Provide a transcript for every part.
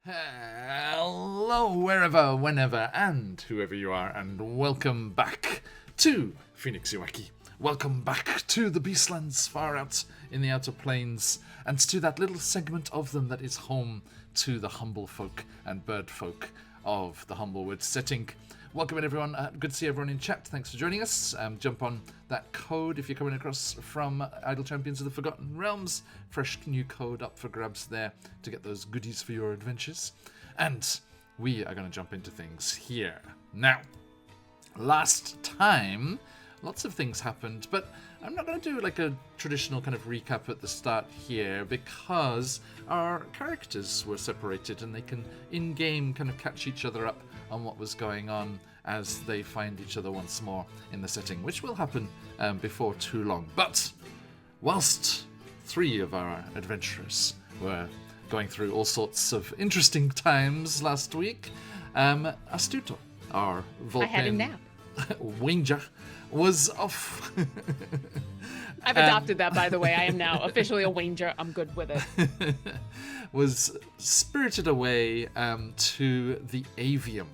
Hello, wherever, whenever, and whoever you are, and welcome back to QuestJunkiesUK. Welcome back to the Beastlands far out in the outer plains, and to that little segment of them that is home to the humble folk and bird folk of the Humblewood setting. Welcome in, everyone. Good to see everyone in chat. Thanks for joining us. Jump on that code if you're coming across from Idle Champions of the Forgotten Realms. Fresh new code up for grabs there to get those goodies for your adventures. And we are going to jump into things here. Now, last time, lots of things happened, but I'm not going to do like a traditional kind of recap at the start here because our characters were separated and they can in-game kind of catch each other up on what was going on as they find each other once more in the setting, which will happen before too long. But whilst three of our adventurers were going through all sorts of interesting times last week, Astuto, our Vulcan Winger, was off. I've adopted that, by the way. I am now officially a Winger. I'm good with it. Was spirited away to the Avium,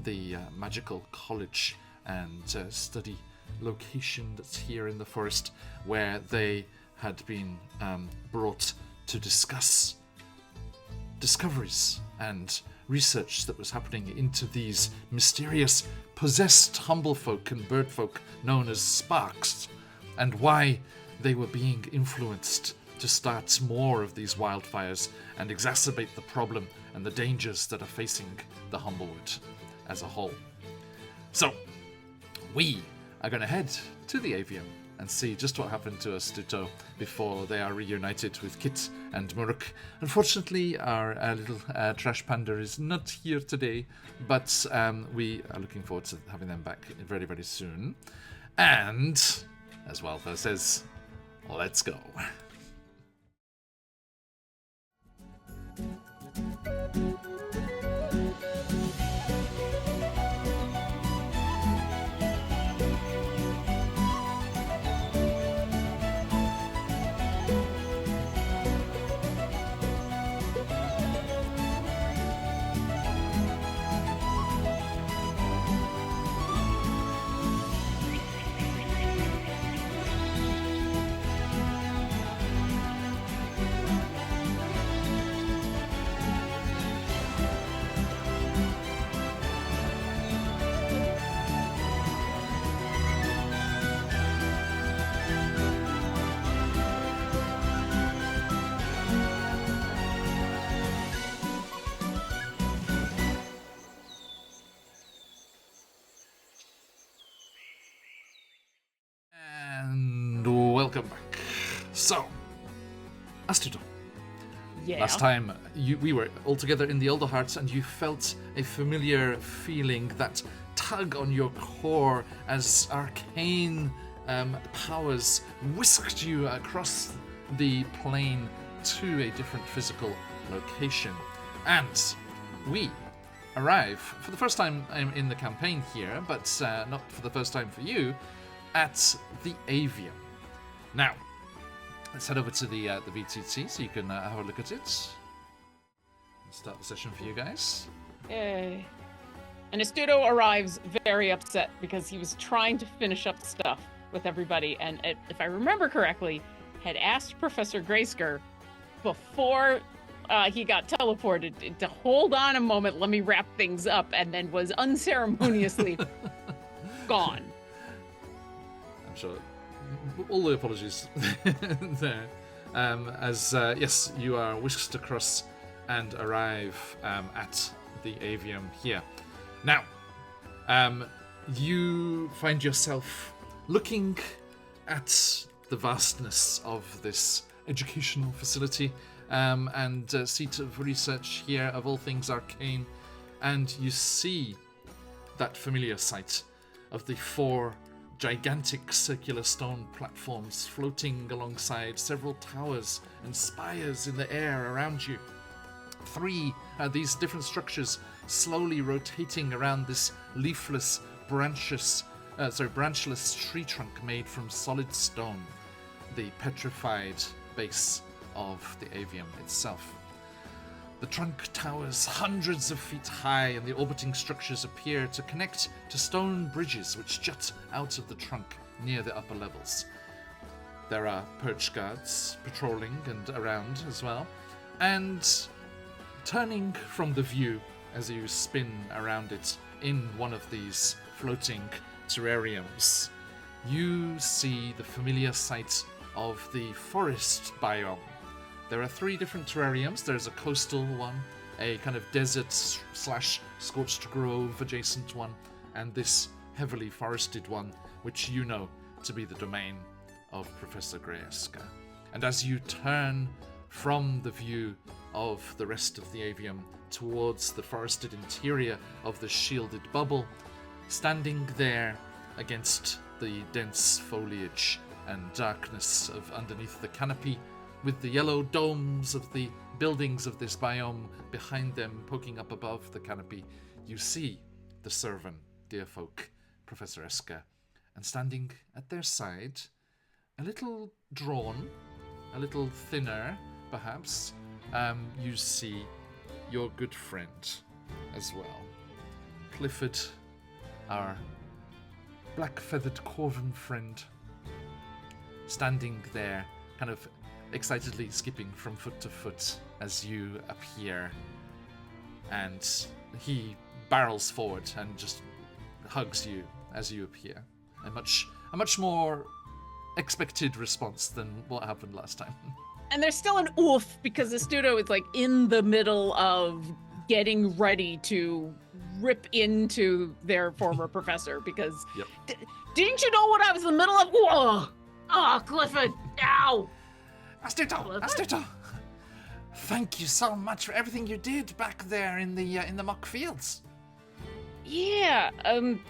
the magical college and study location that's here in the forest, where they had been brought to discuss discoveries and research that was happening into these mysterious possessed humble folk and bird folk known as sparks, and why they were being influenced to start more of these wildfires and exacerbate the problem and the dangers that are facing the Humblewood as a whole. So, we are going to head to the Avium and see just what happened to Astuto before they are reunited with Kit and Muruk. Unfortunately, our little trash panda is not here today, but we are looking forward to having them back very, very soon. And, as Wildfire says, let's go. Welcome back. So, Astuto. Yeah. Last time we were all together in the Elder Hearts, and you felt a familiar feeling, that tug on your core as arcane powers whisked you across the plane to a different physical location. And we arrive for the first time in the campaign here, but not for the first time for you, at the Avium. Now, let's head over to the VTT so you can have a look at it. Let's start the session for you guys. Yay. And Astuto arrives very upset because he was trying to finish up stuff with everybody, and if I remember correctly, had asked Professor Graysker before he got teleported to hold on a moment, let me wrap things up, and then was unceremoniously gone. I'm sure. All the apologies there. Yes, you are whisked across and arrive at the Avium here. Now, you find yourself looking at the vastness of this educational facility and seat of research here of all things arcane, and you see that familiar sight of the four gigantic circular stone platforms floating alongside several towers and spires in the air around you. Three these different structures slowly rotating around this leafless, branchless tree trunk made from solid stone, the petrified base of the Avium itself. The trunk towers hundreds of feet high, and the orbiting structures appear to connect to stone bridges which jut out of the trunk near the upper levels. There are perch guards patrolling and around as well. And turning from the view as you spin around it in one of these floating terrariums, you see the familiar sight of the forest biome. There are 3 different terrariums. There's a coastal one, a kind of desert / scorched grove adjacent one, and this heavily forested one, which you know to be the domain of Professor Grayeska. And as you turn from the view of the rest of the avium towards the forested interior of the shielded bubble, standing there against the dense foliage and darkness of underneath the canopy, with the yellow domes of the buildings of this biome behind them poking up above the canopy, you see the servant, dear folk, Professor Eska, and standing at their side, a little drawn, a little thinner, perhaps, you see your good friend as well. Clifford, our black-feathered Corvan friend, standing there, kind of excitedly skipping from foot to foot as you appear. And he barrels forward and just hugs you as you appear. A much more expected response than what happened last time. And there's still an oof because the studio is like in the middle of getting ready to rip into their former professor because Yep. Didn't you know what I was in the middle of? Oh, Clifford, ow! Astuto! Thank you so much for everything you did back there in the muck fields. Yeah, and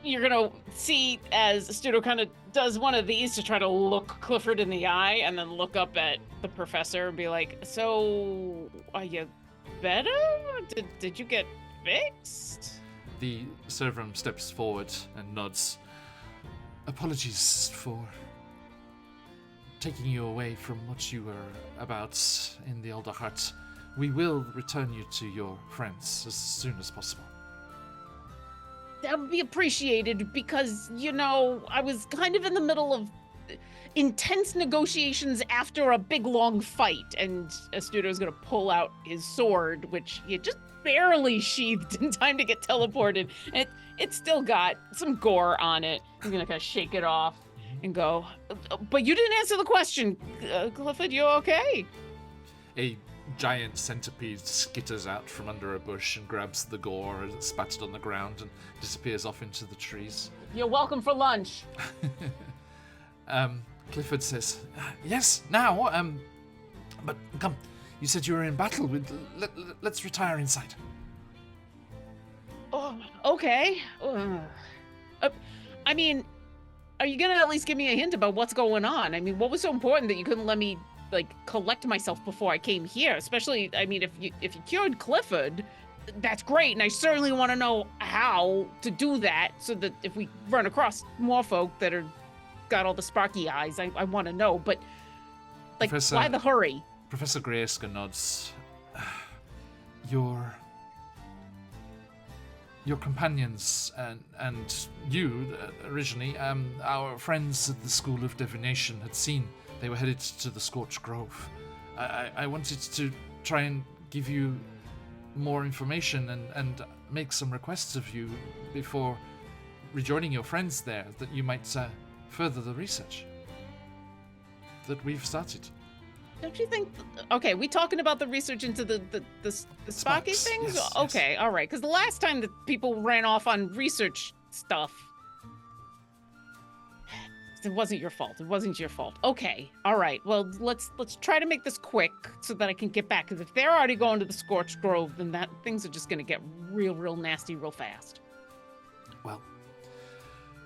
you're gonna see as Studo kind of does one of these to try to look Clifford in the eye and then look up at the professor and be like, so, are you better? Did you get fixed? The servant steps forward and nods. Apologies for taking you away from what you were about in the Elder Hut. We will return you to your friends as soon as possible. That would be appreciated because, I was kind of in the middle of intense negotiations after a big long fight, and Astuto's gonna pull out his sword, which he had just barely sheathed in time to get teleported. And it's still got some gore on it. I'm gonna kind of shake it off and go, but you didn't answer the question. Clifford, you okay? A giant centipede skitters out from under a bush and grabs the gore and spats it on the ground and disappears off into the trees. You're welcome for lunch. Clifford says, yes, now, but come, you said you were in battle with, let's retire inside. Oh, okay. Are you gonna at least give me a hint about what's going on? What was so important that you couldn't let me collect myself before I came here? Especially, if you cured Clifford, that's great, and I certainly want to know how to do that, so that if we run across more folk that are got all the sparky eyes, I want to know. But why the hurry? Professor Grayeska nods. Your companions and you originally, our friends at the School of Divination had seen. They were headed to the Scorched Grove. I wanted to try and give you more information and make some requests of you before rejoining your friends there, that you might further the research that we've started. Don't you think? Okay, we talking about the research into the Sparky things? Yes, okay, yes. All right. Because the last time that people ran off on research stuff, it wasn't your fault. It wasn't your fault. Okay, all right. Well, let's try to make this quick so that I can get back. Because if they're already going to the Scorched Grove, then things are just going to get real nasty real fast. Well,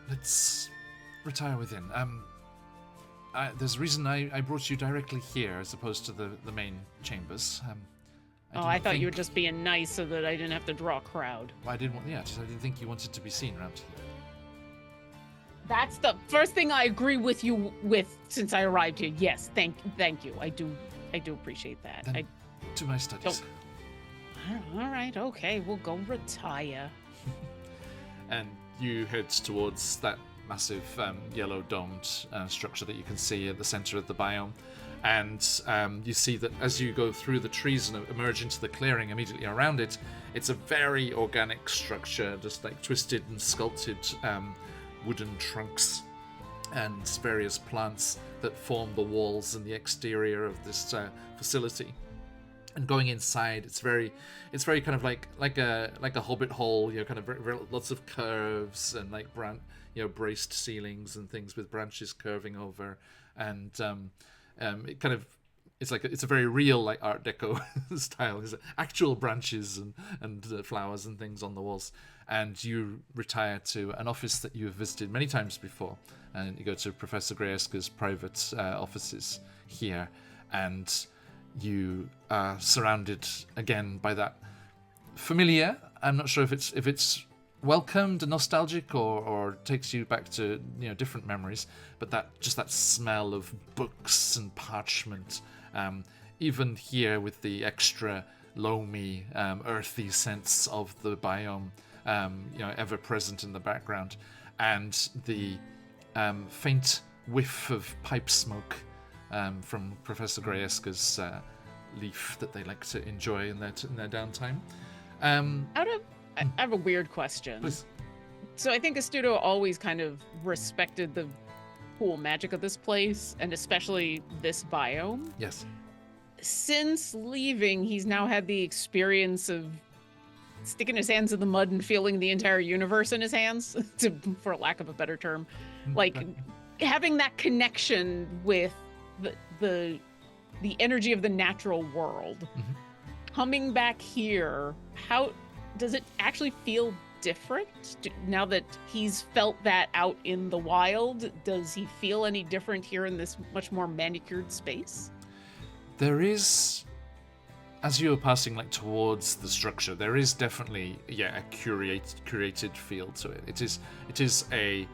let's retire within. There's a reason I brought you directly here as opposed to the main chambers. I thought you were just being nice so that I didn't have to draw a crowd. Well, I didn't think you wanted to be seen around here. That's the first thing I agree with you with since I arrived here. Yes, thank you. I do I do appreciate that. Then to my studies. All right, okay, we'll go retire. And you head towards that massive yellow domed structure that you can see at the center of the biome. And you see that as you go through the trees and emerge into the clearing immediately around it, it's a very organic structure, just like twisted and sculpted wooden trunks and various plants that form the walls and the exterior of this facility. And going inside, it's very kind of like a hobbit hole, kind of very, lots of curves and like braced ceilings and things with branches curving over, and it's a very real like Art Deco style. There's actual branches and flowers and things on the walls. And you retire to an office that you have visited many times before, and you go to Professor Grayeska's private offices here, and you are surrounded again by that familiar. I'm not sure if it's welcomed and nostalgic or takes you back to different memories, but that smell of books and parchment, even here with the extra loamy, earthy sense of the biome, ever present in the background, and the faint whiff of pipe smoke from Professor Grayeska's leaf that they like to enjoy in their downtime. I have a weird question. Please. So I think Astuto always kind of respected the cool magic of this place, and especially this biome. Yes. Since leaving, he's now had the experience of sticking his hands in the mud and feeling the entire universe in his hands, for lack of a better term. Like, having that connection with the energy of the natural world. Mm-hmm. Coming back here, how does it actually feel different now that he's felt that out in the wild? Does he feel any different here in this much more manicured space? There is, as you're passing like towards the structure, there is definitely a curated feel to it. It is a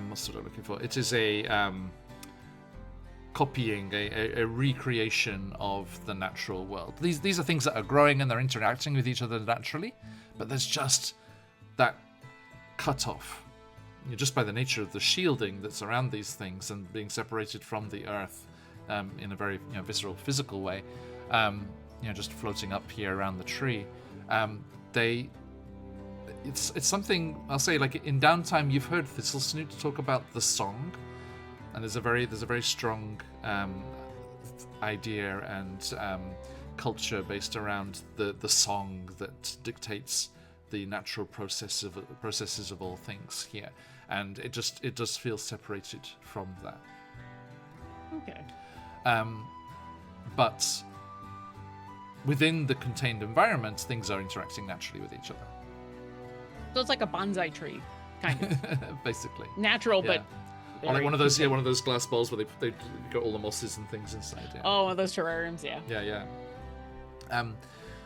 what's what I'm looking for? It is a copying, a recreation of the natural world. These are things that are growing and they're interacting with each other naturally, but there's just that cutoff, just by the nature of the shielding that's around these things and being separated from the earth in a very visceral, physical way. Just floating up here around the tree. It's something I'll say. Like in downtime, you've heard Thistlesnoot talk about the song. And there's a very strong idea and culture based around the song that dictates the natural processes of all things here, and it does feel separated from that. Okay. But within the contained environment, things are interacting naturally with each other. So it's like a bonsai tree, kind of. Basically. Natural, yeah. but. Or like one of those glass balls where they got all the mosses and things inside. Yeah. Oh, one of those terrariums, yeah. Yeah.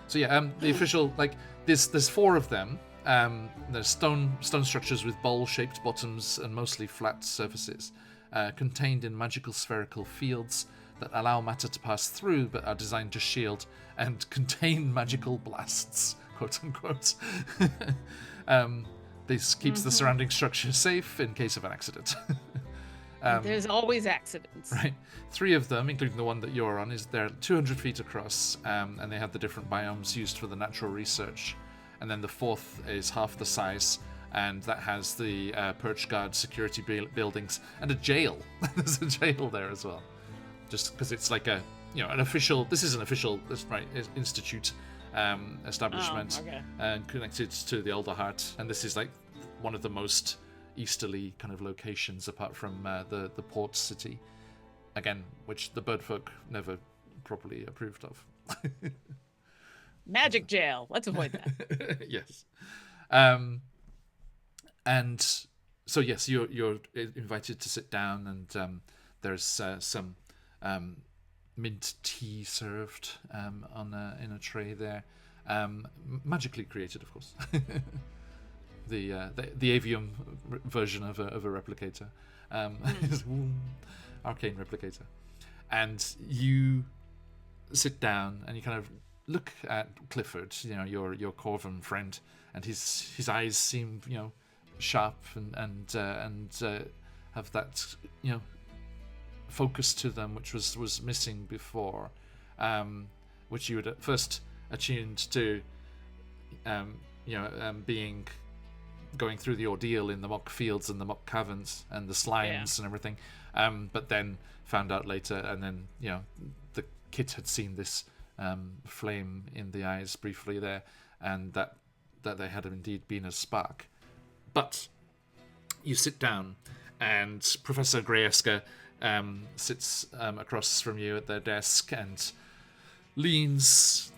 The official, like there's 4 of them. There's stone structures with bowl-shaped bottoms and mostly flat surfaces, contained in magical spherical fields that allow matter to pass through, but are designed to shield and contain magical blasts, quote unquote. This keeps the surrounding structure safe in case of an accident. There's always accidents. Right. 3 of them, including the one that you're on, they're 200 feet across, and they have the different biomes used for the natural research. And then the 4th is half the size, and that has the perch guard security buildings and a jail. There's a jail there as well. Just because it's like an official institute establishment, and connected to the Elder Heart. And this is like one of the most easterly kind of locations apart from the port city, again, which the birdfolk never properly approved of. Magic jail. Let's avoid that. Yes. And so yes, you're invited to sit down, and there's some mint tea served in a tray there, magically created, of course. the avium version of a replicator. arcane replicator. And you sit down and you kind of look at Clifford, your Corvan friend, and his eyes seem, sharp and have that, focus to them, which was missing before, which you had at first attuned to, going through the ordeal in the mock fields and the mock caverns and the slimes and everything, but then found out later, and then the kid had seen this flame in the eyes briefly there, and that there had indeed been a spark. But you sit down, and Professor Grayeska sits across from you at their desk and leans,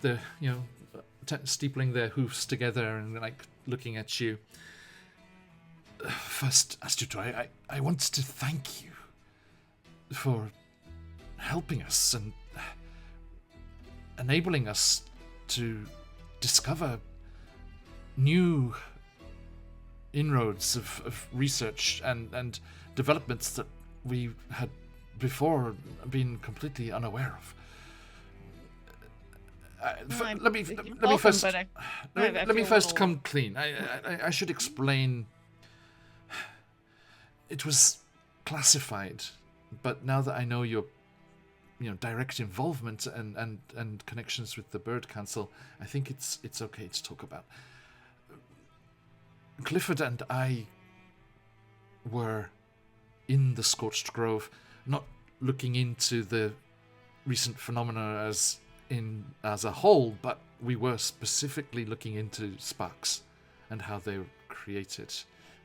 steepling their hoofs together and looking at you. First, Astuto, I want to thank you for helping us and enabling us to discover new inroads of research and developments that we had before been completely unaware of. Let me first come clean. I should explain. It was classified, but now that I know your direct involvement and connections with the Bird Council, I think it's okay to talk about. Clifford and I were in the Scorched Grove, not looking into the recent phenomena as a whole, but we were specifically looking into sparks and how they were created,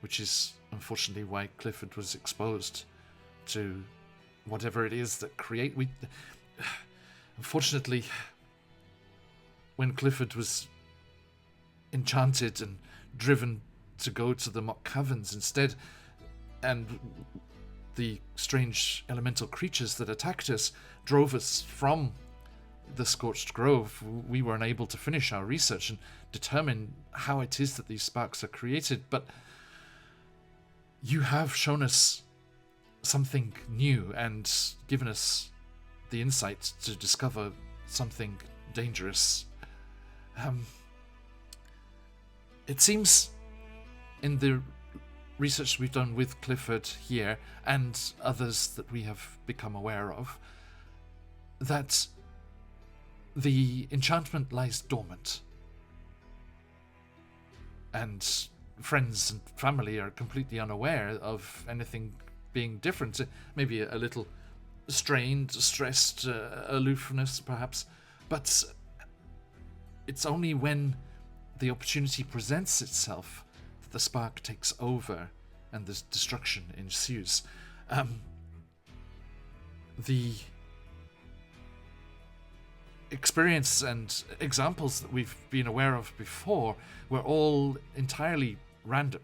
which is unfortunately why Clifford was exposed to whatever it is that unfortunately, when Clifford was enchanted and driven to go to the mock caverns instead, and the strange elemental creatures that attacked us drove us from the Scorched Grove, we were unable to finish our research and determine how it is that these sparks are created. But you have shown us something new and given us the insight to discover something dangerous. It seems in the research we've done with Clifford here and others that we have become aware of, that the enchantment lies dormant, and friends and family are completely unaware of anything being different. Maybe a little strained, stressed aloofness, perhaps, but it's only when the opportunity presents itself that the spark takes over and the destruction ensues. The experience and examples that we've been aware of before were all entirely random,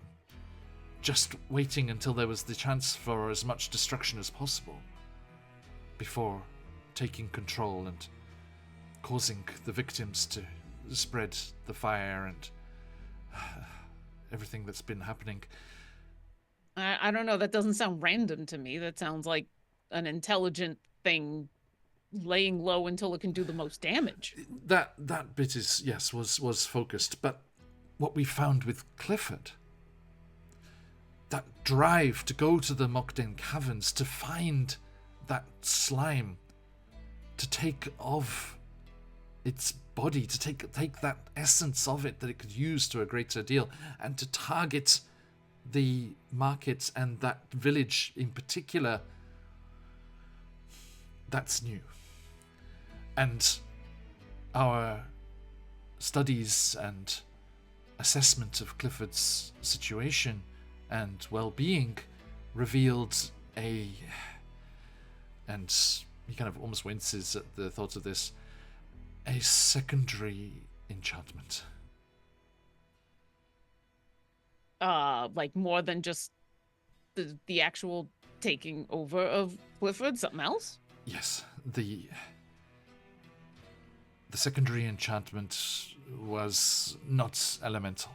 just waiting until there was the chance for as much destruction as possible before taking control and causing the victims to spread the fire and everything that's been happening. I don't know, that doesn't sound random to me. That sounds like an intelligent thing laying low until it can do the most damage. That bit is, yes, was focused, but what we found with Clifford, that drive to go to the Mockden Caverns, to find that slime, to take of its body, to take that essence of it that it could use to a greater deal, and to target the markets and that village in particular, that's new. And our studies and assessment of Clifford's situation and well-being revealed and he kind of almost winces at the thought of this, a secondary enchantment. Like more than just the actual taking over of Clifford, something else? Yes, the secondary enchantment was not elemental,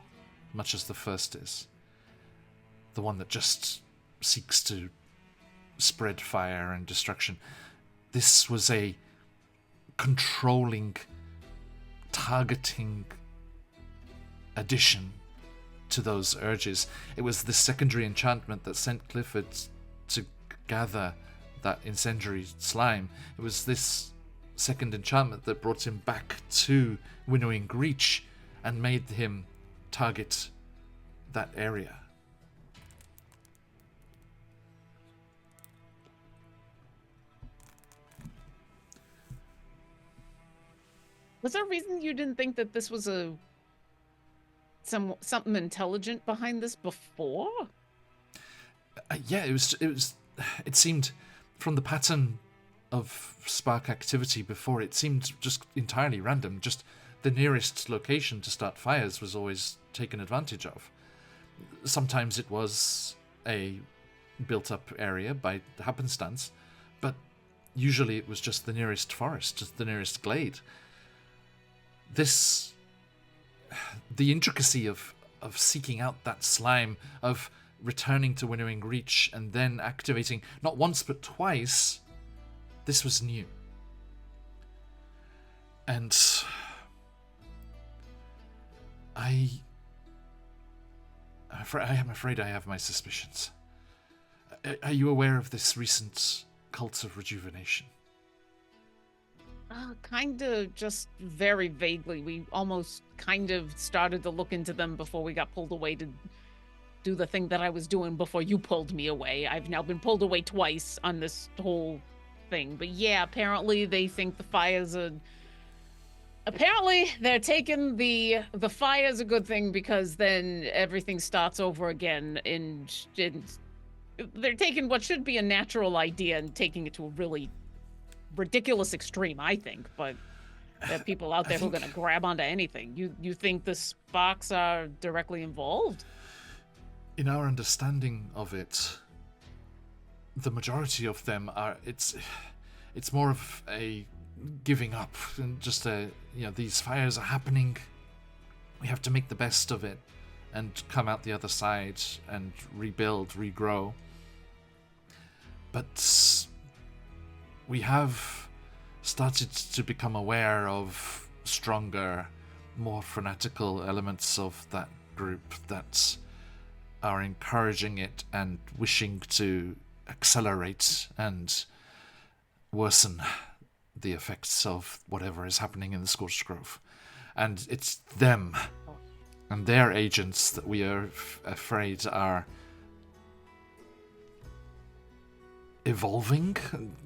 much as the first is. The one that just seeks to spread fire and destruction. This was a controlling, targeting addition to those urges. It was the secondary enchantment that sent Clifford to gather that incendiary slime. It was this second enchantment that brought him back to Winnowing Reach and made him target that area. Was there a reason you didn't think that this was something intelligent behind this before? Yeah, it seemed, from the pattern of spark activity before, it seemed just entirely random. Just the nearest location to start fires was always taken advantage of. Sometimes it was a built-up area by happenstance, but usually it was just the nearest forest, just the nearest glade. The intricacy of seeking out that slime, of returning to Winnowing Reach and then activating not once but twice, this was new. And I am afraid I have my suspicions. Are you aware of this recent cult of rejuvenation? Kind of, just very vaguely. We almost kind of started to look into them before we got pulled away to do the thing that I was doing before you pulled me away. I've now been pulled away twice on this whole thing. But yeah, apparently they think the fire's apparently they're taking the fire's a good thing, because then everything starts over again, and they're taking what should be a natural idea and taking it to a really ridiculous extreme, I think. But there are people out there who are going to grab onto anything. You think the sparks are directly involved? In our understanding of it, the majority of them are. It's more of a giving up, and just these fires are happening. We have to make the best of it and come out the other side and rebuild, regrow. But we have started to become aware of stronger, more fanatical elements of that group that are encouraging it and wishing to accelerate and worsen the effects of whatever is happening in the Scorched Grove. And it's them and their agents that we are afraid are evolving,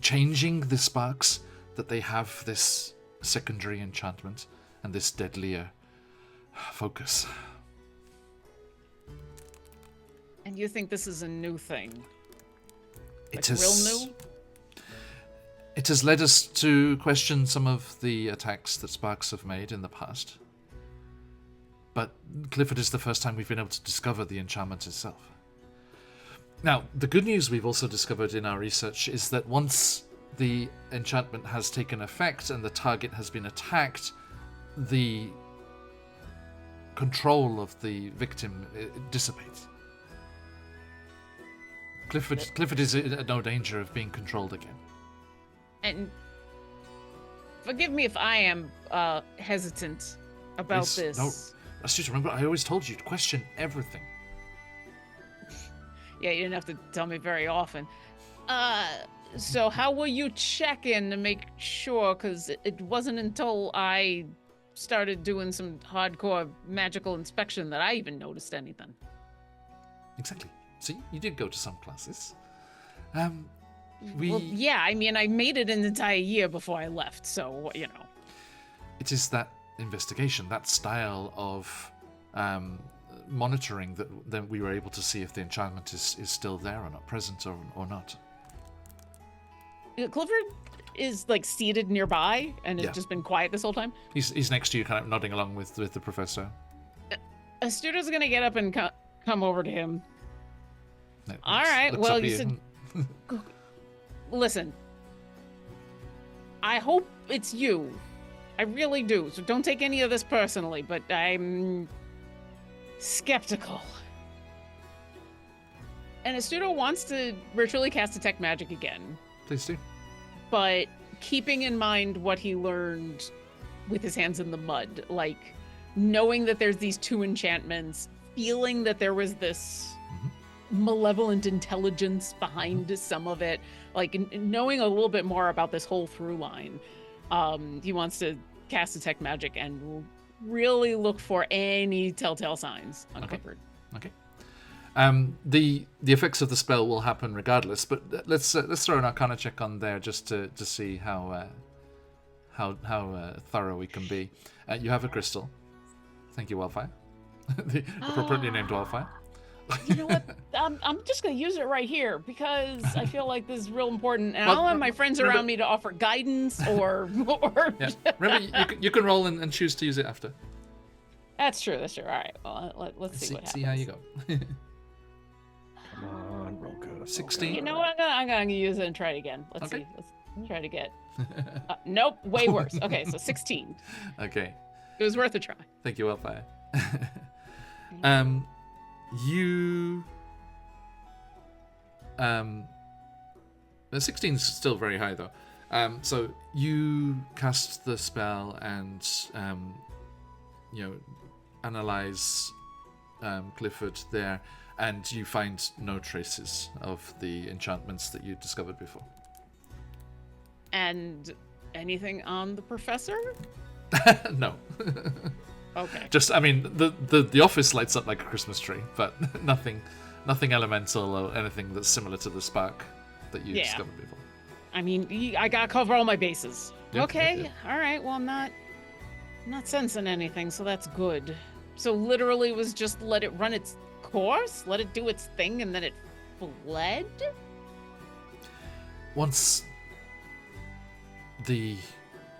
changing the sparks, that they have this secondary enchantment and this deadlier focus. And you think this is a new thing? It like is real new? It has led us to question some of the attacks that sparks have made in the past. But Clifford is the first time we've been able to discover the enchantment itself. Now, the good news we've also discovered in our research is that once the enchantment has taken effect and the target has been attacked, the control of the victim dissipates. Clifford is at no danger of being controlled again. And forgive me if I am hesitant about this. No, Astute, remember, I always told you to question everything. Yeah, you didn't have to tell me very often. So how will you check in to make sure? Because it wasn't until I started doing some hardcore magical inspection that I even noticed anything. Exactly. See, you did go to some classes. Well, yeah, I mean, I made it an entire year before I left, so, you know. It is that investigation, that style of monitoring that we were able to see if the enchantment is still there or not, present or not. Clifford is, like, seated nearby and has just been quiet this whole time. He's next to you, kind of nodding along with the professor. Astuto's gonna get up and come over to him. No, all right, well, you said... said... Listen, I hope it's you. I really do, so don't take any of this personally, but I'm skeptical. And Astuto wants to ritually cast Detect Magic again, Please do. but keeping in mind what he learned with his hands in the mud, like knowing that there's these 2 enchantments, feeling that there was this malevolent intelligence behind some of it, like knowing a little bit more about this whole through line. He wants to cast Detect Magic and really look for any telltale signs uncovered. Okay. The effects of the spell will happen regardless, but let's throw an Arcana check on there just to see how thorough we can be. You have a crystal. Thank you, Wildfire. The appropriately named Wildfire. You know what? I'm just going to use it right here because I feel like this is real important. And I'll have my friends around me to offer guidance or... Yeah. Remember, you can roll and choose to use it after. That's true. All right. Well, let's see what happens. See how you go. Come on, roll good. 16. You know what? I'm going to use it and try it again. Let's Okay. see. Let's try to get... nope. Way worse. Okay, so 16. Okay. It was worth a try. Thank you, Wildfire. You... The 16 is still very high, though. So you cast the spell and, analyze Clifford there, and you find no traces of the enchantments that you discovered before. And anything on the professor? No. Okay. Just, I mean, the office lights up like a Christmas tree, but nothing elemental or anything that's similar to the spark that you discovered before. I mean, I gotta cover all my bases. Yep, Okay. yep. All right. Well, I'm not sensing anything, so that's good. So literally, it was just let it run its course, let it do its thing, and then it fled. Once the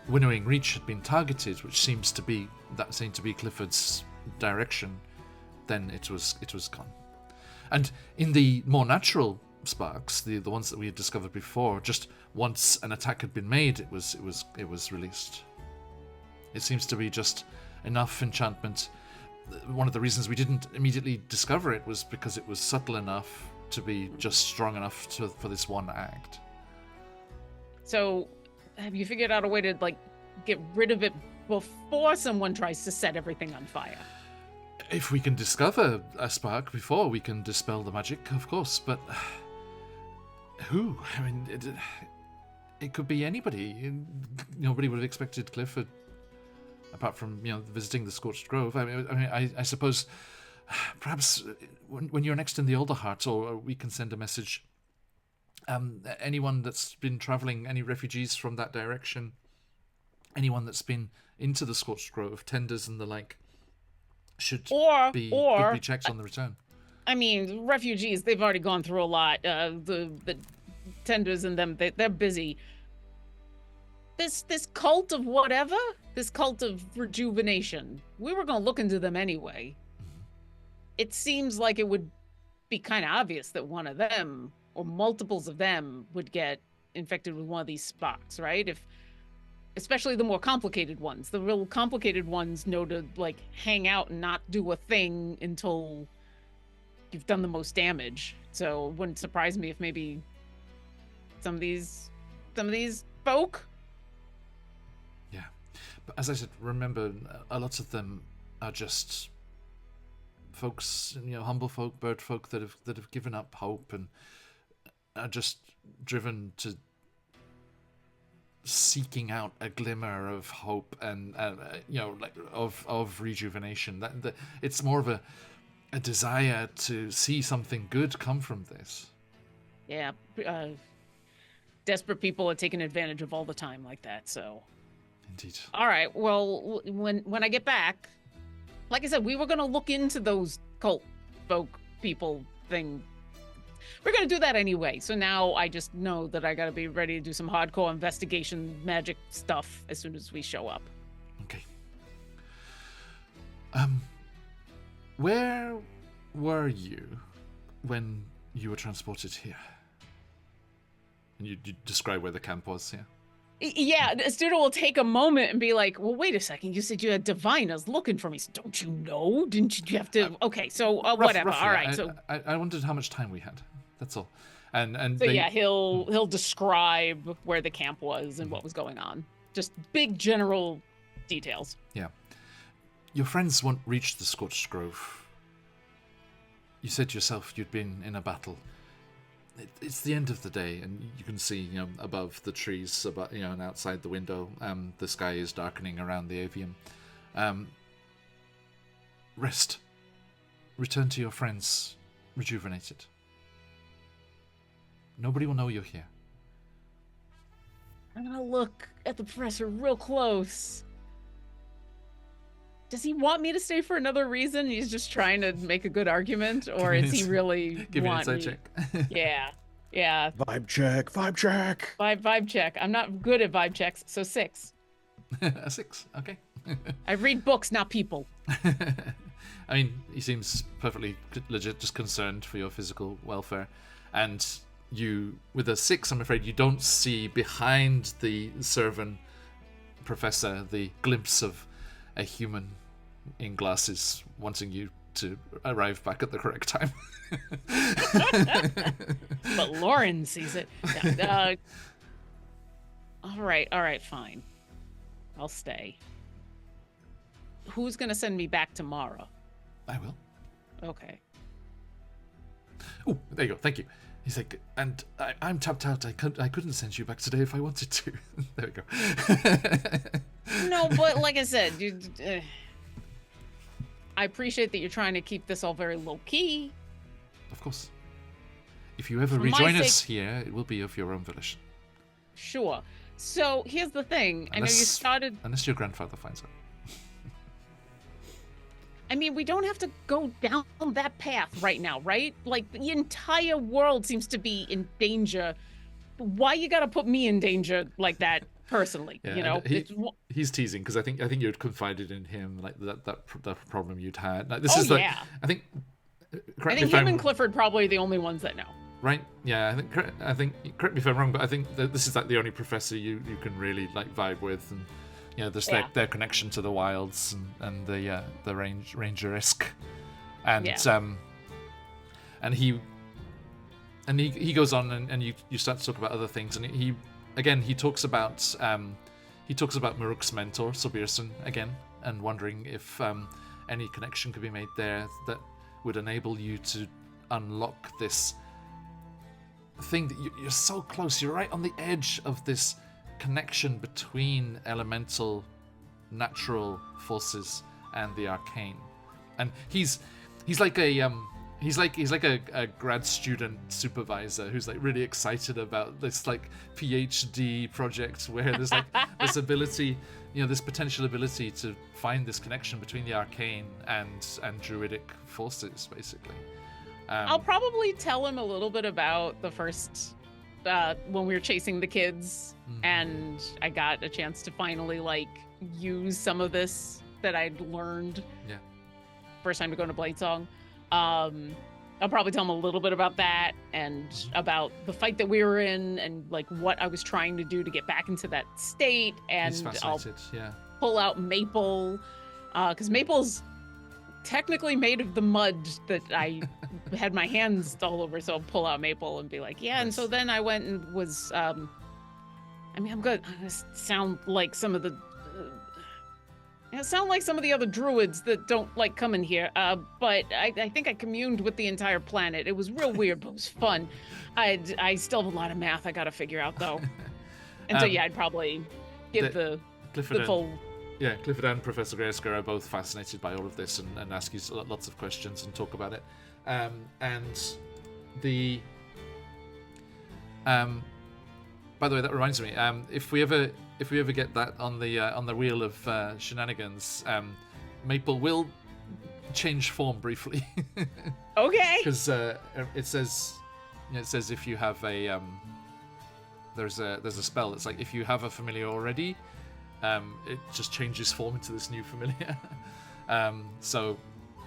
winnowing reach had been targeted, which seemed to be Clifford's direction, then it was gone. And in the more natural sparks, the ones that we had discovered before, just once an attack had been made, it was released. It seems to be just enough enchantment. One of the reasons we didn't immediately discover it was because it was subtle enough to be just strong enough for this one act. So, have you figured out a way to get rid of it before someone tries to set everything on fire? If we can discover a spark before we can dispel the magic, of course, but who? I mean, it could be anybody. Nobody would have expected Clifford, apart from visiting the Scorched Grove. I suppose perhaps when you're next in the Older Heart, or we can send a message. Anyone that's been traveling, any refugees from that direction, anyone that's been into the Scorched Grove, tenders and the like, should be checked on the return. I mean, refugees, they've already gone through a lot. The tenders and them, they're busy. This cult of whatever, this cult of rejuvenation, we were going to look into them anyway. It seems like it would be kind of obvious that one of them, or multiples of them, would get infected with one of these sparks, right? Especially the more complicated ones. The real complicated ones know to hang out and not do a thing until you've done the most damage. So it wouldn't surprise me if maybe some of these folk. Yeah, but as I said, remember, a lot of them are just folks, humble folk, bird folk that have given up hope and are just driven to seeking out a glimmer of hope and of rejuvenation. That it's more of a desire to see something good come from this. Yeah, desperate people are taken advantage of all the time like that. So, indeed. All right. Well, when I get back, like I said, we were gonna look into those cult folk people thing. We're going to do that anyway. So now I just know that I got to be ready to do some hardcore investigation magic stuff as soon as we show up. Okay. Where were you when you were transported here? And you describe where the camp was here. Yeah, the student will take a moment and be like, well, wait a second. You said you had diviners looking for me. So don't you know? Didn't you have to? Okay, so whatever. Roughly, all right. I wondered how much time we had. That's all. And So yeah, he'll describe where the camp was and what was going on. Just big general details. Yeah. Your friends won't reach the Scorched Grove. You said yourself you'd been in a battle. It's the end of the day, and you can see, above the trees, and outside the window, the sky is darkening around the avium. Rest. Return to your friends, rejuvenated. Nobody will know you're here. I'm gonna look at the professor real close. Does he want me to stay for another reason? He's just trying to make a good argument, or is he really give me an want insight me? check? Yeah. Vibe check. Vibe check. I'm not good at vibe checks, so 6. A 6, okay. I read books, not people. I mean, he seems perfectly legit, just concerned for your physical welfare. And you, with a 6, I'm afraid you don't see behind the servant professor the glimpse of a human in glasses wanting you to arrive back at the correct time. But Lauren sees it. Yeah, all right, fine. I'll stay. Who's gonna send me back tomorrow? I will. Okay. Oh, there you go. Thank you. He's like, and I'm tapped out. I couldn't send you back today if I wanted to. There we go. No, but like I said, I appreciate that you're trying to keep this all very low key. Of course. If you ever For my rejoin us sake- here, it will be of your own volition. Sure. So here's the thing. I know you started. Unless your grandfather finds out. I mean, we don't have to go down that path right now, right? Like, the entire world seems to be in danger. Why you gotta put me in danger like that personally? Yeah, he's teasing because I think you had confided in him, like that problem you'd had. Like, this is like, yeah. I think. I think him and Clifford probably the only ones that know. Right? Yeah, I think. Correct me if I'm wrong, but I think that this is like the only professor you can really like vibe with, and there's their connection to the wilds and the ranger-esque, and and he goes on and you start to talk about other things, and he talks about Maruk's mentor Sobirson again, and wondering if any connection could be made there that would enable you to unlock this thing that you're so close. You're right on the edge of this connection between elemental, natural forces and the arcane. And he's like a grad student supervisor who's like really excited about this like PhD project where there's like this ability, this potential ability to find this connection between the arcane and druidic forces, basically. I'll probably tell him a little bit about the first when we were chasing the kids, and I got a chance to finally like use some of this that I'd learned. Yeah. First time to go to Bladesong. I'll probably tell him a little bit about that and about the fight that we were in and like what I was trying to do to get back into that state. And He's fascinated, pull out Maple, because Maple's technically made of the mud that I had my hands all over, so I'll pull out Maple and be like, yeah. And so then I went and was, I mean, I'm gonna sound like some of the other druids that don't like coming here, but I think I communed with the entire planet. It was real weird, but it was fun. I still have a lot of math I gotta figure out, though. And so, I'd probably give the full... Yeah, Clifford and Professor Graysker are both fascinated by all of this and ask you lots of questions and talk about it. By the way, that reminds me. If we ever get that on the wheel of shenanigans, Maple will change form briefly. Okay. Because it says if you have a there's a spell. It's like if you have a familiar already, it just changes form into this new familiar. So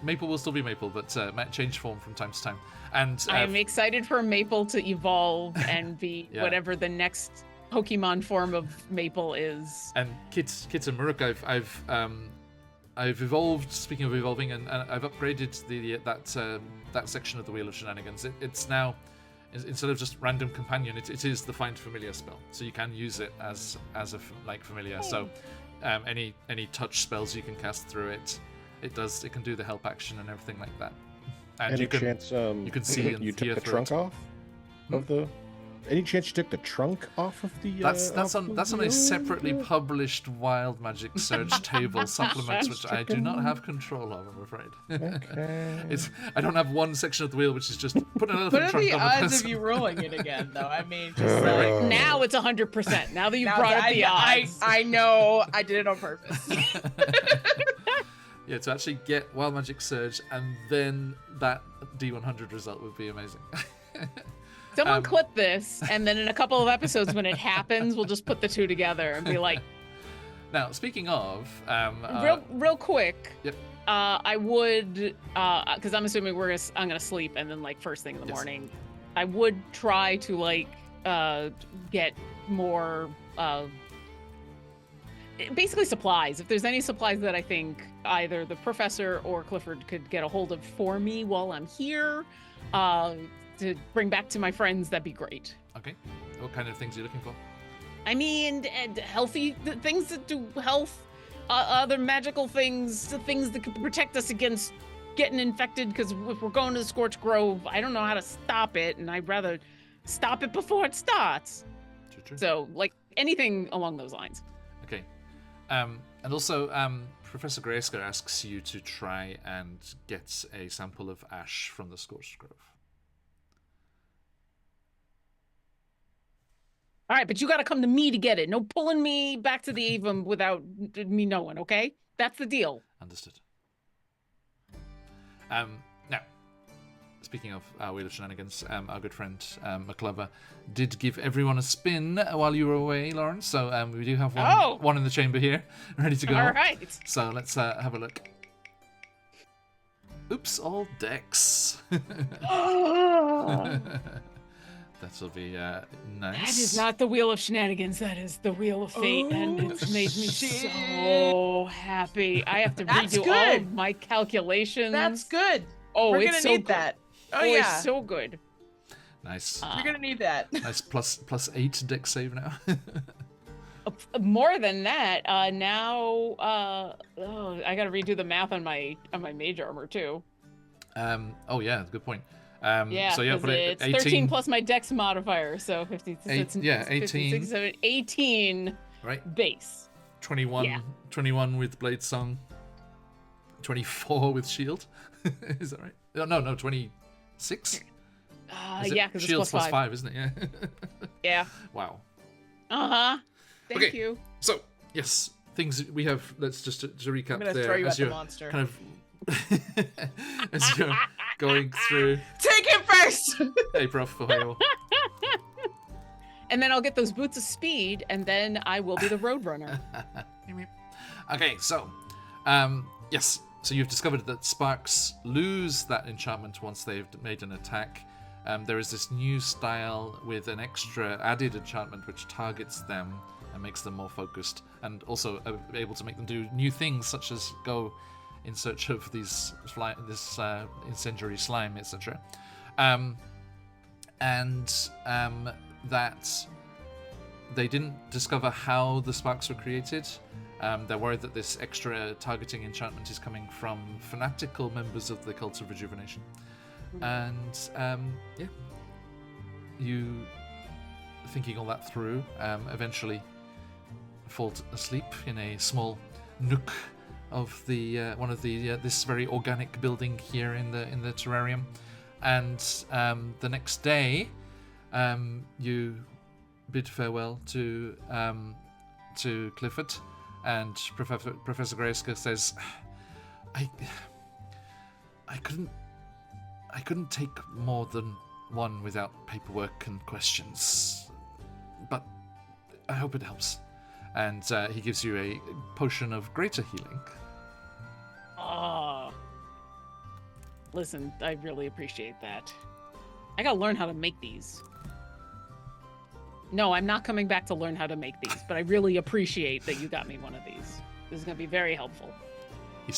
Maple will still be Maple, but might change form from time to time. And I'm excited for Maple to evolve and be whatever the next Pokemon form of Maple is. And Kit and Muruk, I've evolved. Speaking of evolving, and I've upgraded that section of the Wheel of Shenanigans. It's now, instead of just random companion, it is the find familiar spell, so you can use it as a familiar. So any touch spells you can cast through it. It can do the help action and everything like that. And Any chance you can see and you took hear the through trunk it. off of the? Any chance you took the trunk off of the? That's on a separately published Wild Magic Surge table supplement, which I do not have control of, I'm afraid. Okay. I don't have one section of the wheel which is just put an What elephant are trunk the on the odds person. of you rolling it again, though? I mean, just like Now it's 100%. Now that you now brought that up the odds. I know I did it on purpose. Yeah, to actually get Wild Magic Surge and then that D100 result would be amazing. Someone clip this, and then in a couple of episodes when it happens, we'll just put the two together and be like. Now, speaking of, real quick. Yep. I would, because I'm assuming I'm gonna sleep, and then like first thing in the morning, I would try to like get more basically supplies. If there's any supplies that I think either the professor or Clifford could get a hold of for me while I'm here, to bring back to my friends, that'd be great. Okay. What kind of things are you looking for? I mean, and healthy things that do health, other magical things, the things that can protect us against getting infected. Because if we're going to the Scorched Grove, I don't know how to stop it, and I'd rather stop it before it starts. True. So, like anything along those lines. Okay. And also, Professor Graysker asks you to try and get a sample of ash from the Scorched Grove. All right, but you got to come to me to get it. No pulling me back to the Avon without me knowing, okay? That's the deal. Understood. Now, speaking of Wheel of Shenanigans, our good friend McClover did give everyone a spin while you were away, Lawrence. So we do have one in the chamber here, ready to go. All right. So let's have a look. Oops, all decks. That'll be nice. That is not the Wheel of Shenanigans. That is the Wheel of Fate, and it's made me so happy. I have to redo all of my calculations. That's good. Oh, we're it's gonna so need good. that. Oh yeah, yeah, it's so good. Nice. you're gonna need that. Nice plus 8 deck save now. More than that, now I gotta redo the math on my mage armor too. Oh yeah, good point. Yeah, so yeah, put it 18 13 plus my dex modifier, so 50. 18. 18. Right. Base. 21. Yeah. 21 with Blade Song. 24 with Shield. Is that right? No, 26. Yeah, because Shield's it's plus 5. Isn't it? Yeah. Yeah. Wow. Thank Okay. you. So yes, things we have. Let's just to recap. I'm gonna there throw you as at the you're monster. Kind of as you're going through. Take him first. Hey, Prof. Ohio. And then I'll get those boots of speed, and then I will be the Roadrunner. Okay, so yes, so you've discovered that sparks lose that enchantment once they've made an attack. There is this new style with an extra added enchantment which targets them and makes them more focused, and also able to make them do new things such as go in search of this incendiary slime, etc. That they didn't discover how the sparks were created. They're worried that this extra targeting enchantment is coming from fanatical members of the Cult of Rejuvenation. And you, thinking all that through, eventually fall asleep in a small nook of the one of the this very organic building here in the terrarium. And the next day, you bid farewell to Clifford, and Professor Graysker says, I couldn't take more than one without paperwork and questions, but I hope it helps. And he gives you a potion of greater healing. Oh. Listen, I really appreciate that. I gotta learn how to make these. No, I'm not coming back to learn how to make these, but I really appreciate that you got me one of these. This is gonna be very helpful. He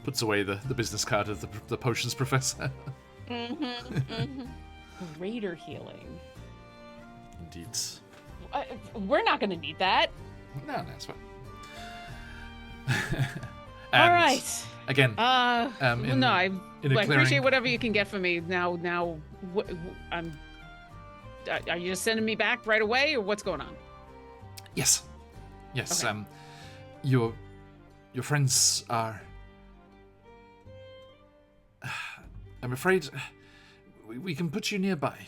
puts away the business card of the potions professor. greater healing. Indeed. We're not going to need that. No, that's fine. All right. Again, I appreciate clearing- whatever you can get for me. Now, are you just sending me back right away, or what's going on? Yes. Okay. Your friends are. I'm afraid we can put you nearby.